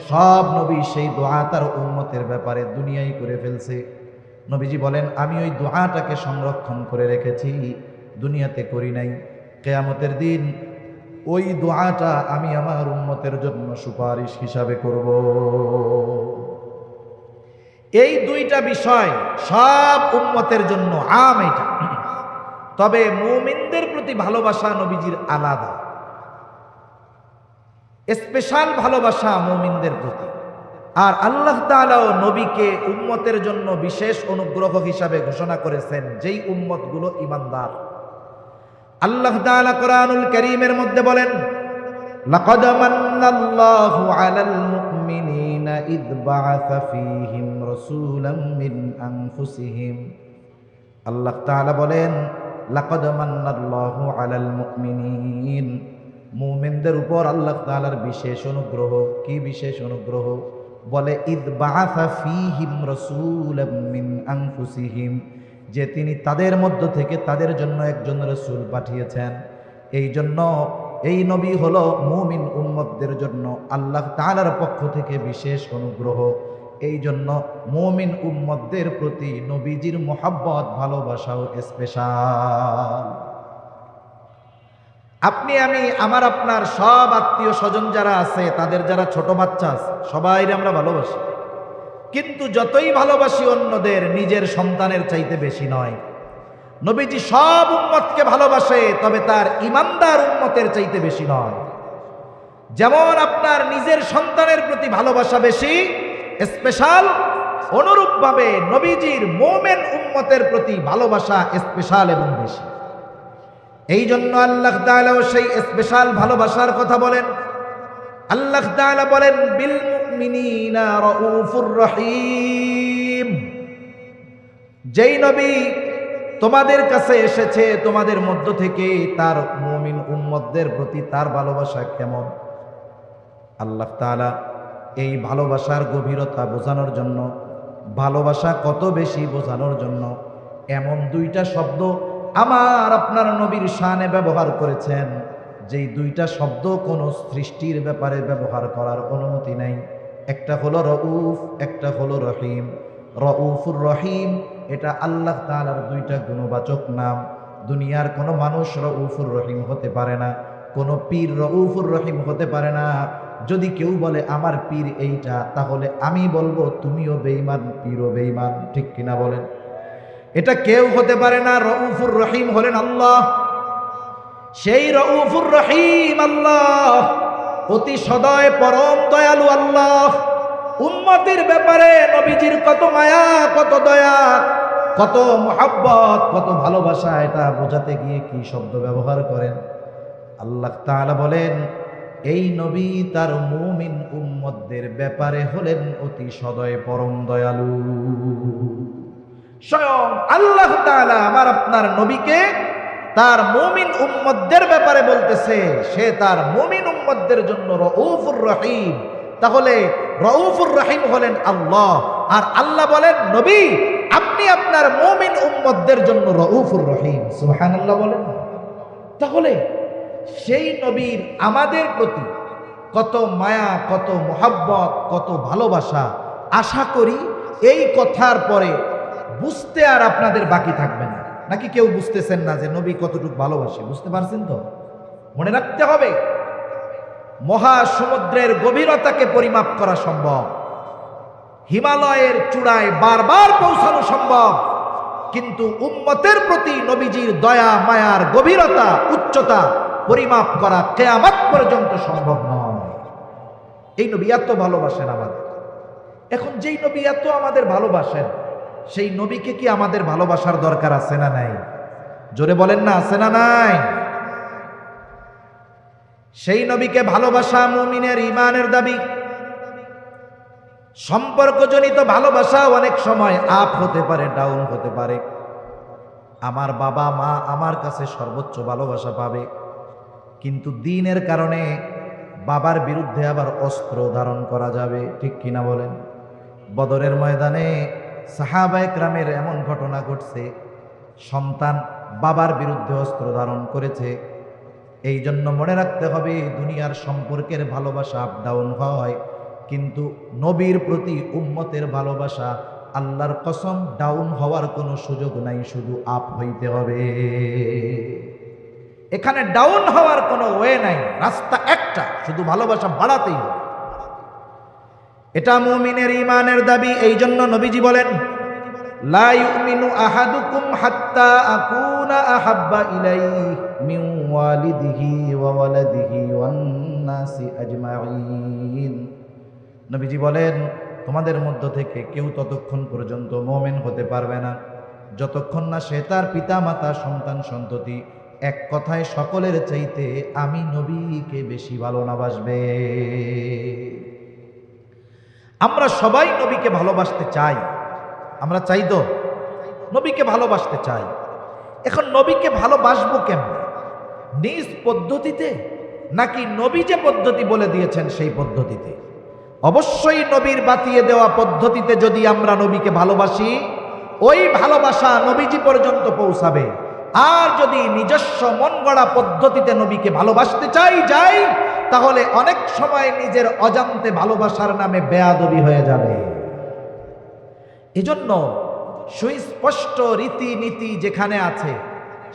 সব নবী সেই দোয়া তার উম্মতের ব্যাপারে দুনিয়ায় করে ফেলছে। নবীজি বলেন, আমি ওই দোয়াটাকে সংরক্ষণ করে রেখেছি, দুনিয়াতে করি নাই। কিয়ামতের দিন ওই দোয়াটা আমি আমার উম্মতের জন্য সুপারিশ হিসাবে করব। এই দুইটা বিষয় সব উম্মতের জন্য আম। এটা তবে মুমিনদের প্রতি ভালোবাসা নবীজির আলাদা, স্পেশাল ভালোবাসা মুমিনদের প্রতি। আর আল্লাহ তাআলাও নবীকে উম্মতের জন্য বিশেষ অনুগ্রহ হিসাবে ঘোষণা করেছেন, যেই উম্মতগুলো ঈমানদার। আল্লাহ তাআলা কোরআনুল কারীমের মধ্যে বলেন, লাকাদ মান্নাল্লাহু আলাল মুমিনিনা ইয বাআসা ফীহিম রাসূলাম মিন আনফুসিহিম। আল্লাহ তাআলা বলেন, লাকাদ মান্নাল্লাহু আলাল মুমিনিন, মুমিনদের উপর আল্লাহ তাআলার বিশেষ অনুগ্রহ। কি বিশেষ অনুগ্রহ? বলে, ইয বাআসা ফীহিম রাসূলাম মিন আনফুসিহিম, যে তিনি তাদের মধ্য থেকে তাদের জন্য একজন রাসূল পাঠিয়েছেন। এই জন্য এই নবী হলো মুমিন উম্মতদের জন্য আল্লাহ তাআলার পক্ষ থেকে বিশেষ অনুগ্রহ। এই জন্য মুমিন উম্মতদের প্রতি নবীজির মুহাব্বত, ভালোবাসাও স্পেশাল। আপনি আমি আমার আপনার সব আত্মীয় স্বজন যারা আছে, তাদের যারা ছোট বাচ্চা আছে, সবাই আমরা ভালোবাসি, কিন্তু যতই ভালোবাসি অন্যদের, নিজের সন্তানের চাইতে বেশি নয়। নবীজি সব উম্মতকে ভালোবাসে, তবে তার ইমানদার উম্মতের চাইতে বেশি নয়। যেমন আপনার নিজের সন্তানের প্রতি ভালোবাসা বেশি স্পেশাল, অনুরূপভাবে নবীজির মুমিন উম্মতের প্রতি ভালোবাসা স্পেশাল এবং বেশি। এই জন্য আল্লাহ তাআলাও সেই স্পেশাল ভালোবাসার কথা বলেন। আল্লাহ তাআলা বলেন, বিল মুমিনিনা রাউফুর রহিম। যেই নবী তোমাদের কাছে এসেছে, তোমাদের মধ্য থেকে তার মুমিন উম্মতদের প্রতি তার ভালোবাসা কেমন। আল্লাহ তাআলা এই ভালোবাসার গভীরতা বোঝানোর জন্য, ভালোবাসা কত বেশি বোঝানোর জন্য এমন দুইটা শব্দ আমার আপনার নবীর শানে ব্যবহার করেছেন, যেই দুইটা শব্দ কোনো সৃষ্টির ব্যাপারে ব্যবহার করার অনুমতি নেই। একটা হলো রউফ, একটা হলো রহিম। রউফুর রহিম এটা আল্লাহ তাআলার দুইটা গুণবাচক নাম। দুনিয়ার কোনো মানুষ রউফুর রহিম হতে পারে না, কোনো পীর রউফুর রহিম হতে পারে না। যদি কেউ বলে আমার পীর এইটা, তাহলে আমি বলবো তুমিও বেঈমান, পীরও বেঈমান। ঠিক কিনা বলেন? এটা কেউ হতে পারে না। রউফুর রহিম হলেন আল্লাহ। সেই রউফুর রহিম আল্লাহ, অতি সদয় পরম দয়ালু আল্লাহ। উম্মতের ব্যাপারে নবীজির কত মায়া, কত দয়া, কত মুহাব্বত, কত ভালোবাসা, এটা বোঝাতে গিয়ে কি শব্দ ব্যবহার করেন। আল্লাহ তাআলা বলেন, এই নবী তার মুমিন উম্মতদের ব্যাপারে হলেন অতি সদয় পরম দয়ালু। স্বয়ং আল্লাহ তাআলা আমার আপনার নবীকে তার মুমিন উম্মতদের ব্যাপারে বলতেছে, সে তার মুমিন উম্মতদের জন্য রউফুর রহিম। তাহলে রউফুর রহিম হলেন আল্লাহ, আর আল্লাহ বলেন নবী আপনি আপনার মুমিন উম্মতদের জন্য রউফুর রহিম। সুবহানাল্লাহ বলেন। তাহলে সেই নবীর আমাদের প্রতি কত মায়া, কত মুহাব্বত, কত ভালোবাসা। আশা করি এই কথার পরে বুঝতে আর আপনাদের বাকি থাকবে না। নাকি কেউ বুঝতেছেন না যে নবী কতটুকু ভালোবাসে? বুঝতে পারছেন তো? মনে রাখতে হবে, মহাসমুদ্রের গভীরতাকে পরিমাপ করা সম্ভব, হিমালয়ের চূড়ায় বারবার পৌঁছানো সম্ভব, কিন্তু উম্মতের প্রতি নবীজির দয়া মায়ার গভীরতা উচ্চতা পরিমাপ করা কিয়ামত পর্যন্ত সম্ভব নয়। এই নবী এত ভালোবাসেন আমাদের। এখন যেই নবী এত আমাদের ভালোবাসেন, সেই নবীকে কি আমাদের ভালোবাসার দরকার আছে না নাই? জোরে বলেন না, আছে না নাই? সেই নবীকে ভালোবাসা মুমিনের ঈমানের দাবি। সম্পর্কজনিত ভালোবাসা অনেক সময় আপ হতে পারে, ডাউন হতে পারে। আমার বাবা মা আমার কাছে সর্বোচ্চ ভালোবাসা পাবে, কিন্তু দ্বীনের কারণে বাবার বিরুদ্ধে আবার অস্ত্র ধারণ করা যাবে। ঠিক কিনা বলেন? বদরের ময়দানে সাহাবায়ে কেরামের এমন ঘটনা ঘটছে, সন্তান বাবার বিরুদ্ধে অস্ত্র ধারণ করেছে। এই জন্য মনে রাখতে হবে, দুনিয়ার সম্পর্কের ভালোবাসা আপ ডাউন হয়, কিন্তু নবীর প্রতি উম্মতের ভালোবাসা আল্লাহর কসম ডাউন হওয়ার কোনো সুযোগ নাই, শুধু আপ হইতে হবে। এখানে ডাউন হওয়ার কোনো ওয়ে নাই, রাস্তা একটা, শুধু ভালোবাসা বাড়াতেই হবে। এটা মুমিনের ঈমানের দাবি। এই জন্য নবীজি বলেন, লা ইউমিনু আহাদুকুম হাত্তা আকুনা আহাব্বা ইলাইহি মিন ওয়ালিদিহি ওয়া ওয়ালাদিহি ওয়ান নাসি আজমাইন। নবীজি বলেন, তোমাদের মধ্য থেকে কেউ ততক্ষণ পর্যন্ত মুমিন হতে পারবে না যতক্ষণ না সে তার পিতা মাতা সন্তান সন্ততি এক কথায় সকলের চাইতে আমি নবীকে বেশি ভালোবাসবে। আমরা সবাই নবীকে ভালোবাসতে চাই, আমরা চাই তো, নবীকে ভালোবাসতে চাই। এখন নবীকে ভালোবাসবো কেমন? নিজ পদ্ধতিতে, নাকি নবী যে পদ্ধতি বলে দিয়েছেন সেই পদ্ধতিতে? অবশ্যই নবীর বাতিয়ে দেওয়া পদ্ধতিতে যদি আমরা নবীকে ভালোবাসি, ওই ভালোবাসা নবীজি পর্যন্ত পৌঁছাবে। আর যদি নিজস্ব মন গড়া পদ্ধতিতে নবীকে ভালোবাসতে যাই, তাহলে অনেক সময় নিজের অজান্তে ভালোবাসার নামে বেয়াদবি হয়ে যাবে। এজন্য সুস্পষ্ট রীতিনীতি যেখানে আছে,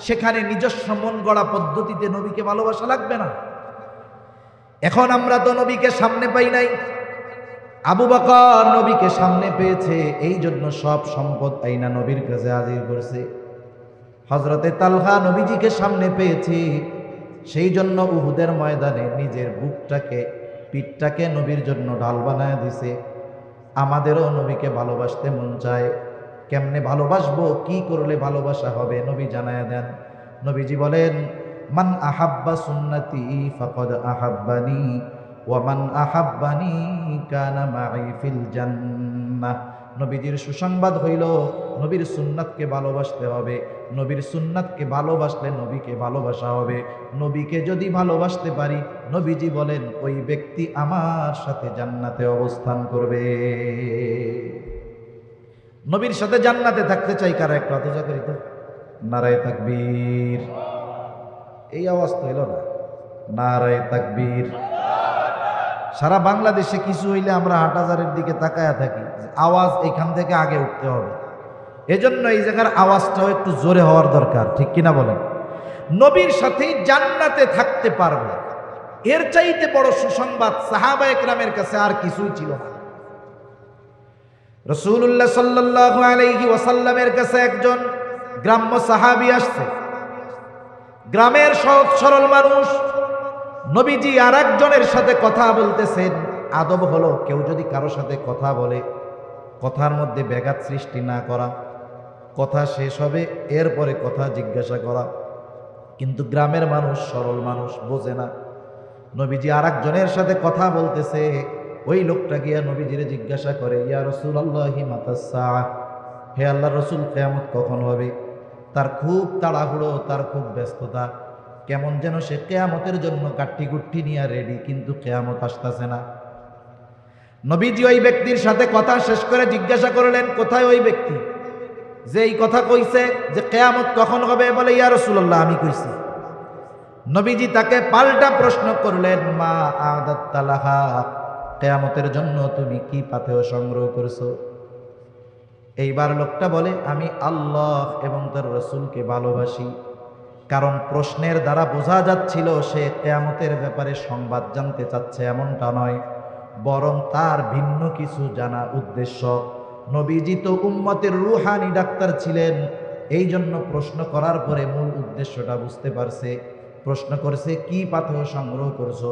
সেখানে নিজস্ব মন গড়া পদ্ধতিতে নবীকে ভালোবাসা লাগবে না। এখন আমরা তো নবীকে সামনে পাই নাই, আবু বকর নবীকে সামনে পেয়েছে, এই জন্য সব সম্পদ আইনা নবীর কাছে হাজির করছে। হযরতে তালহা নবীজিকে সামনে পেয়েছে, সেই জন্য উহুদের ময়দানে নিজের বুকটাকে পিঠটাকে নবীর জন্য ঢাল বানায় দিছে। আমাদেরও নবীকে ভালোবাসতে মন চায়, কেমনে ভালোবাসবো, কি করলে ভালোবাসা হবে নবী জানায়া দেন। নবীজি বলেন, মান আহাব্বা সুন্নতি ফাকাদ আহাব্বানি ওয়া মান আহাব্বানি কানা মাই ফিল জান্নাহ। নবীজির সুসংবাদ হইল নবীর সুন্নাতকে ভালোবাসতে হবে, নবীর সুন্নাতকে ভালোবাসলে নবীকে ভালোবাসা হবে। নবীকে যদি ভালোবাসতে পারি, নবীজি বলেন ওই ব্যক্তি আমার সাথে জান্নাতে অবস্থান করবে। নবীর সাথে জান্নাতে থাকতে চাই কারা একটু হাত উঁচা করি তো, নারায়ে তাকবীর। এই আওয়াজ তো এলো না, নারায়ে তাকবীর। সারা বাংলাদেশে কিছু হইলে আমরা হাটহাজারের দিকে তাকায়া থাকি, আওয়াজ এখান থেকে আগে উঠতে হবে। এজন্য এই জায়গার আওয়াজটাও একটু জোরে হওয়ার দরকার, ঠিক কিনা বলেন? নবীর সাথে জান্নাতে থাকতে পারবে, এর চাইতে বড় সুসংবাদ সাহাবায়ে কেরামের কাছে আর কিছুই ছিল না। রাসূলুল্লাহ সাল্লাল্লাহু আলাইহি ওয়াসাল্লামের কাছে একজন গ্রাম্য সাহাবী আসছে, গ্রামের সহজ সরল মানুষ। নবীজি আর একজনের সাথে কথা বলতেছেন। আদব হলো কেউ যদি কারো সাথে কথা বলে, কথার মধ্যে ব্যাঘাত সৃষ্টি না করা, কথা শেষ হবে এরপরে কথা জিজ্ঞাসা করা। কিন্তু গ্রামের মানুষ, সরল মানুষ বোঝে না। নবীজি আর একজনের সাথে কথা বলতেছে, ওই লোকটা গিয়া নবীজিরে জিজ্ঞাসা করে, ইয়া রাসূলুল্লাহি মাতাস সাআহ, হে আল্লাহর রাসূল কিয়ামত কখন হবে? তার খুব তাড়াহুড়ো, তার খুব ব্যস্ততা, কেমন যেন সে কিয়ামতের জন্য কাঠি কুঠি নিয়ে রেডি, কিন্তু কিয়ামত আসতেছে না। নবীজি ওই ব্যক্তির সাথে কথা শেষ করে জিজ্ঞাসা করলেন, কোথায় ওই ব্যক্তি যে এই কথা কইছে যে কিয়ামত কখন হবে? বলে, ইয়া রাসূলুল্লাহ আমি কইছি। নবীজি তাকে পাল্টা প্রশ্ন করলেন, মা আদাত্তা লাহা, কিয়ামতের জন্য তুমি কি পাথেয় সংগ্রহ করছো? এইবার লোকটা বলে, আমি আল্লাহ এবং তার রাসূলকে ভালোবাসি। কারণ প্রশ্নের দ্বারা বোঝা যাচ্ছিল সে কিয়ামতের ব্যাপারে সংবাদ জানতে চাচ্ছে এমনটা নয়, বরং তার ভিন্ন কিছু জানা উদ্দেশ্য। নবীজি তো উম্মতের রুহানি ডাক্তার ছিলেন, এই জন্য প্রশ্ন করার পরে মূল উদ্দেশ্যটা বুঝতে পারছে। প্রশ্ন করছে, কি পাথেয় সংগ্রহ করছো?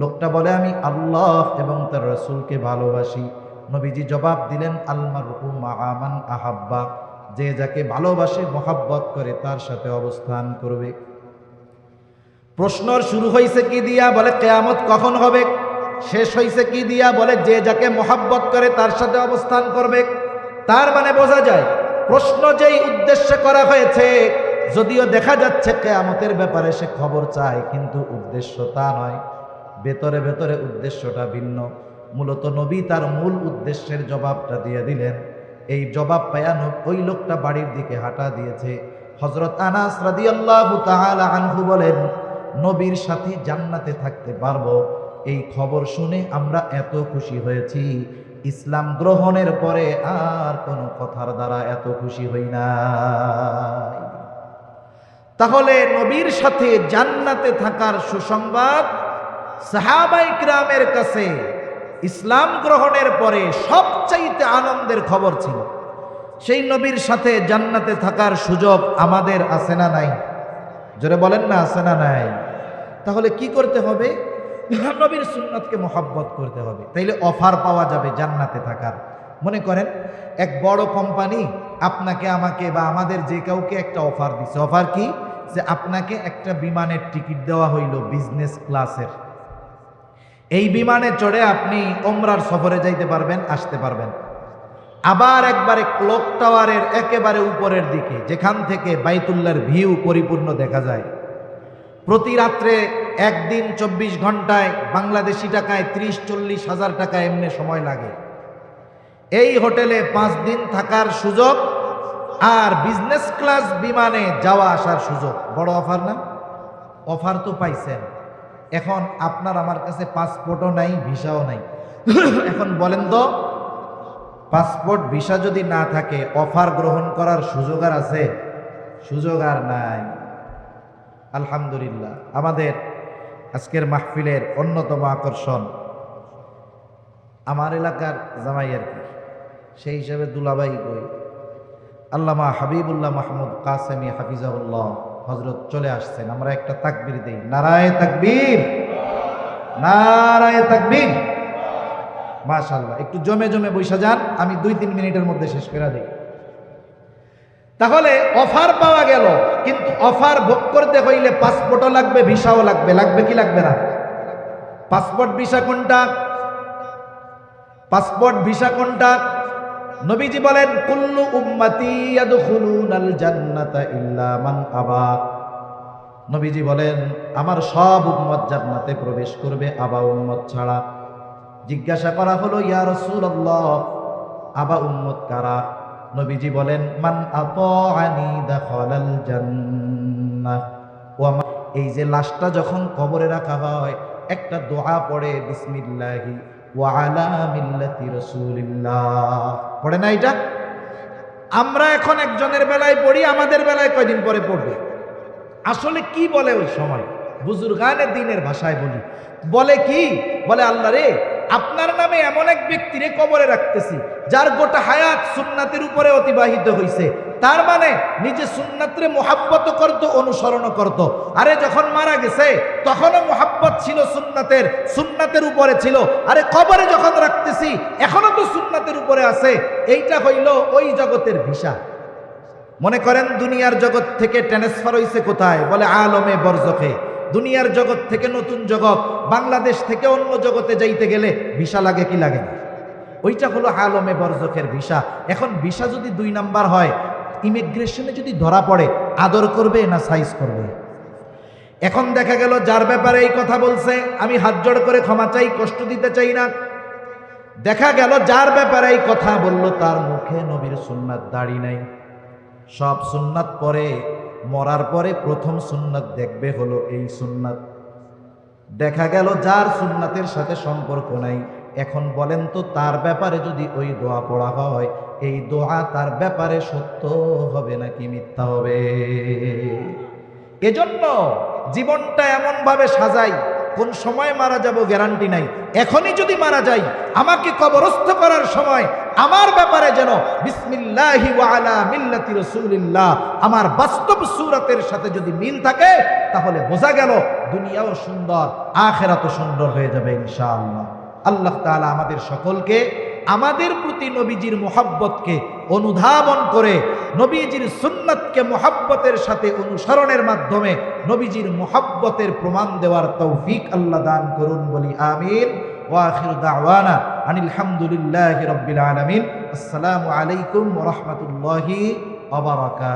লোকটা বলে, আমি আল্লাহ এবং তার রাসূলকে ভালোবাসি। নবীজি জবাব দিলেন, আল মারউ মাআ মান আহাব্বা, যে যাকে ভালোবাসে মহাব্বত করে তার সাথে অবস্থান করবে। প্রশ্ন শুরু হয়েছে কি দিয়া? বলে কিয়ামত কখন হবে। শেষ হয়েছে কি দিয়া? বলে যে যাকে মহাব্বত করে তার সাথে অবস্থান করবে। তার মানে বোঝা যায় প্রশ্ন যেই উদ্দেশ্যে করা হয়েছে, যদিও দেখা যাচ্ছে কিয়ামতের ব্যাপারে সে খবর চায়, কিন্তু উদ্দেশ্য তা নয়, ভেতরে ভেতরে উদ্দেশ্যটা ভিন্ন। মূলত নবী তার মূল উদ্দেশ্যের জবাবটা দিয়ে দিলেন। এই জবাব পায়া ওই লোকটা বাড়ির দিকে হাঁটা দিয়েছে। হযরত আনাস রাদিয়াল্লাহু তাআলা আনহু বলেন, নবীর সাথে জান্নাতে থাকতে পারবো, এই খবর শুনে আমরা এত খুশি হয়েছি, ইসলাম গ্রহণের পরে আর কোনো কথার দ্বারা এত খুশি হই নাই। তাহলে নবীর সাথে জান্নাতে থাকার সুসংবাদ সাহাবায়ে কিরামের কাছে ইসলাম গ্রহণের পরে সবচাইতে আনন্দের খবর ছিল। সেই নবীর সাথে জান্নাতে থাকার সুযোগ আমাদের আছে না নাই? জোরে বলেন না, আছে না নাই? তাহলে কি করতে হবে? নবীর সুন্নাতকে মহব্বত করতে হবে, তাইলে অফার পাওয়া যাবে জান্নাতে থাকার। মনে করেন এক বড় কোম্পানি আপনাকে, আমাকে বা আমাদের যে কাউকে একটা অফার দিছে। অফার কি? যে আপনাকে একটা বিমানের টিকিট দেওয়া হইল বিজনেস ক্লাসের। এই বিমানে চড়ে আপনি ওমরার সফরে যাইতে পারবেন, আসতে পারবেন। আবার একবারে ক্লক টাওয়ারের একেবারে উপরের দিকে, যেখান থেকে বাইতুল্লাহর ভিউ পরিপূর্ণ দেখা যায়। প্রতি রাত্রে একদিন 24 ঘন্টায় বাংলাদেশি টাকায় 30-40 হাজার টাকা এমনি সময় লাগে। এই হোটেলে 5 দিন থাকার সুযোগ আর বিজনেস ক্লাস বিমানে যাওয়া আসার সুযোগ। বড় অফার না? অফার তো পাইছেন। এখন আপনার আমার কাছে পাসপোর্টও নাই, ভিসাও নাই। এখন বলেন তো, পাসপোর্ট ভিসা যদি না থাকে অফার গ্রহণ করার সুযোগ আর আছে? সুযোগ আর নাই। আলহামদুলিল্লাহ। আমাদের আজকের মাহফিলের অন্যতম আকর্ষণ আমার এলাকার জামাই আর কি, সেই হিসাবে দুলাভাই কই আল্লামা হাবিবুল্লাহ মাহমুদ কাসেমি হাফিজাহুল্লাহ হযরত চলে আসছেন। আমরা একটা তাকবীর দেই, নারায়ে তাকবীর, নারায়ে তাকবীর। মাশাআল্লাহ, একটু জমে জমে বৈশা যান, আমি 2-3 মিনিটের মধ্যে শেষ করে দেই। তাহলে অফার পাওয়া গেল, কিন্তু অফার ভোগ করতে হইলে পাসপোর্টও লাগবে, ভিসাও লাগবে। লাগবে কি লাগবে না? পাসপোর্ট ভিসা কোনটা? পাসপোর্ট ভিসা কোনটা? নবীজি বলেন কুল্লু উম্মতি ইয়াদখুলুনাল জান্নাতা ইল্লা মান আবা। নবীজি বলেন আমার সব উম্মত জান্নাতে প্রবেশ করবে, আবা উম্মত ছাড়া। জিজ্ঞাসা করা হলো ইয়া রাসূলুল্লাহ, আবা উম্মত কারা? নবীজি বলেন মান আতাআনি দাখালাল জান্নাহ। ও আমার, এই যে লাশটা যখন কবরে রাখা হয় একটা দোয়া পড়ে, বিসমিল্লাহি ওয়া আলা মিল্লাতি রাসূলিল্লাহ, পড়ে না? এটা আমরা এখন একজনের বেলায় পড়ি, আমাদের বেলায় কয়দিন পরে পড়বে। আসলে কি বলে ওই সময়? বুজুর্গানে দ্বীনের ভাষায় বলি, বলে কি? বলে আল্লাহ রে, আপনার নামে এমন এক ব্যক্তিরে কবরে রাখতেছি যার গোটা হায়াত সুন্নাতের উপরে অতিবাহিত হইছে। তার মানে নিজে সুন্নাতরে মুহাব্বত করত, অনুসরণ করত। আরে যখন মারা গেছে তখনও মুহাব্বত ছিল সুন্নাতের, সুন্নাতের উপরে ছিল। আরে কবরে যখন রাখতেছি এখনো তো সুন্নাতের উপরে আছে। এইটা হইল ওই জগতের ভিসা। মনে করেন দুনিয়ার জগৎ থেকে ট্রান্সফার হইছে কোথায়? বলে আলমে বরজখে। দুনিয়ার জগৎ থেকে নতুন জগৎ, বাংলাদেশ থেকে অন্য জগতে যাইতে গেলে ভিসা লাগে কি লাগে না? ওইটা হলো আলমে বরজখের ভিসা। এখন ভিসা যদি 2 নাম্বার হয়, ইমিগ্রেশনে যদি ধরা পড়ে আদর করবে না সাইজ করবে? এখন দেখা গেল যার ব্যাপারে এই কথা বলছে, আমি হাত জোড় করে ক্ষমা চাই, কষ্ট দিতে চাই না। দেখা গেল যার ব্যাপারে এই কথা বলল তার মুখে নবীর সুন্নাত দাড়ি নাই। সব সুন্নাত পরে মরার পরে প্রথম সুন্নাত দেখবে হলো এই সুন্নাত। দেখা গেল যার সুন্নাতের সাথে সম্পর্ক নাই। এখন বলেন তো তার ব্যাপারে যদি ওই দোয়া পড়া হয়, এই দোয়া তার ব্যাপারে সত্য হবে নাকি মিথ্যা হবে? এজন্য জীবনটা এমন ভাবে সাজাই, কোন সময় মারা যাব গ্যারান্টি নাই। এখনই যদি মারা যাই, আমাকে কবরস্থ করার সময় আমার ব্যাপারে যেন বিসমিল্লাহি ওয়া আলা মিল্লাতি রাসূলিল্লাহ আমার বাস্তব সূরাতের সাথে যদি মিল থাকে, তাহলে বোঝা গেল দুনিয়াও সুন্দর, আখিরাতও সুন্দর হয়ে যাবে ইনশাআল্লাহ। আল্লাহ তাআলা আমাদের সকলকে আমাদের প্রতি নবীজির মুহাব্বতকে অনুধাবন করে নবীজির সুন্নাতকে মুহাব্বতের সাথে অনুসরণের মাধ্যমে নবীজির মুহাব্বতের প্রমাণ দেওয়ার তৌফিক আল্লাহ দান করুন, বলি আমিন। ওয়া আখিরু দাওয়ানা আনিল হামদুলিল্লাহি রাব্বিল আলামিন। আসসালামু আলাইকুম ওয়া রাহমাতুল্লাহি ওয়া বারাকাতুহু।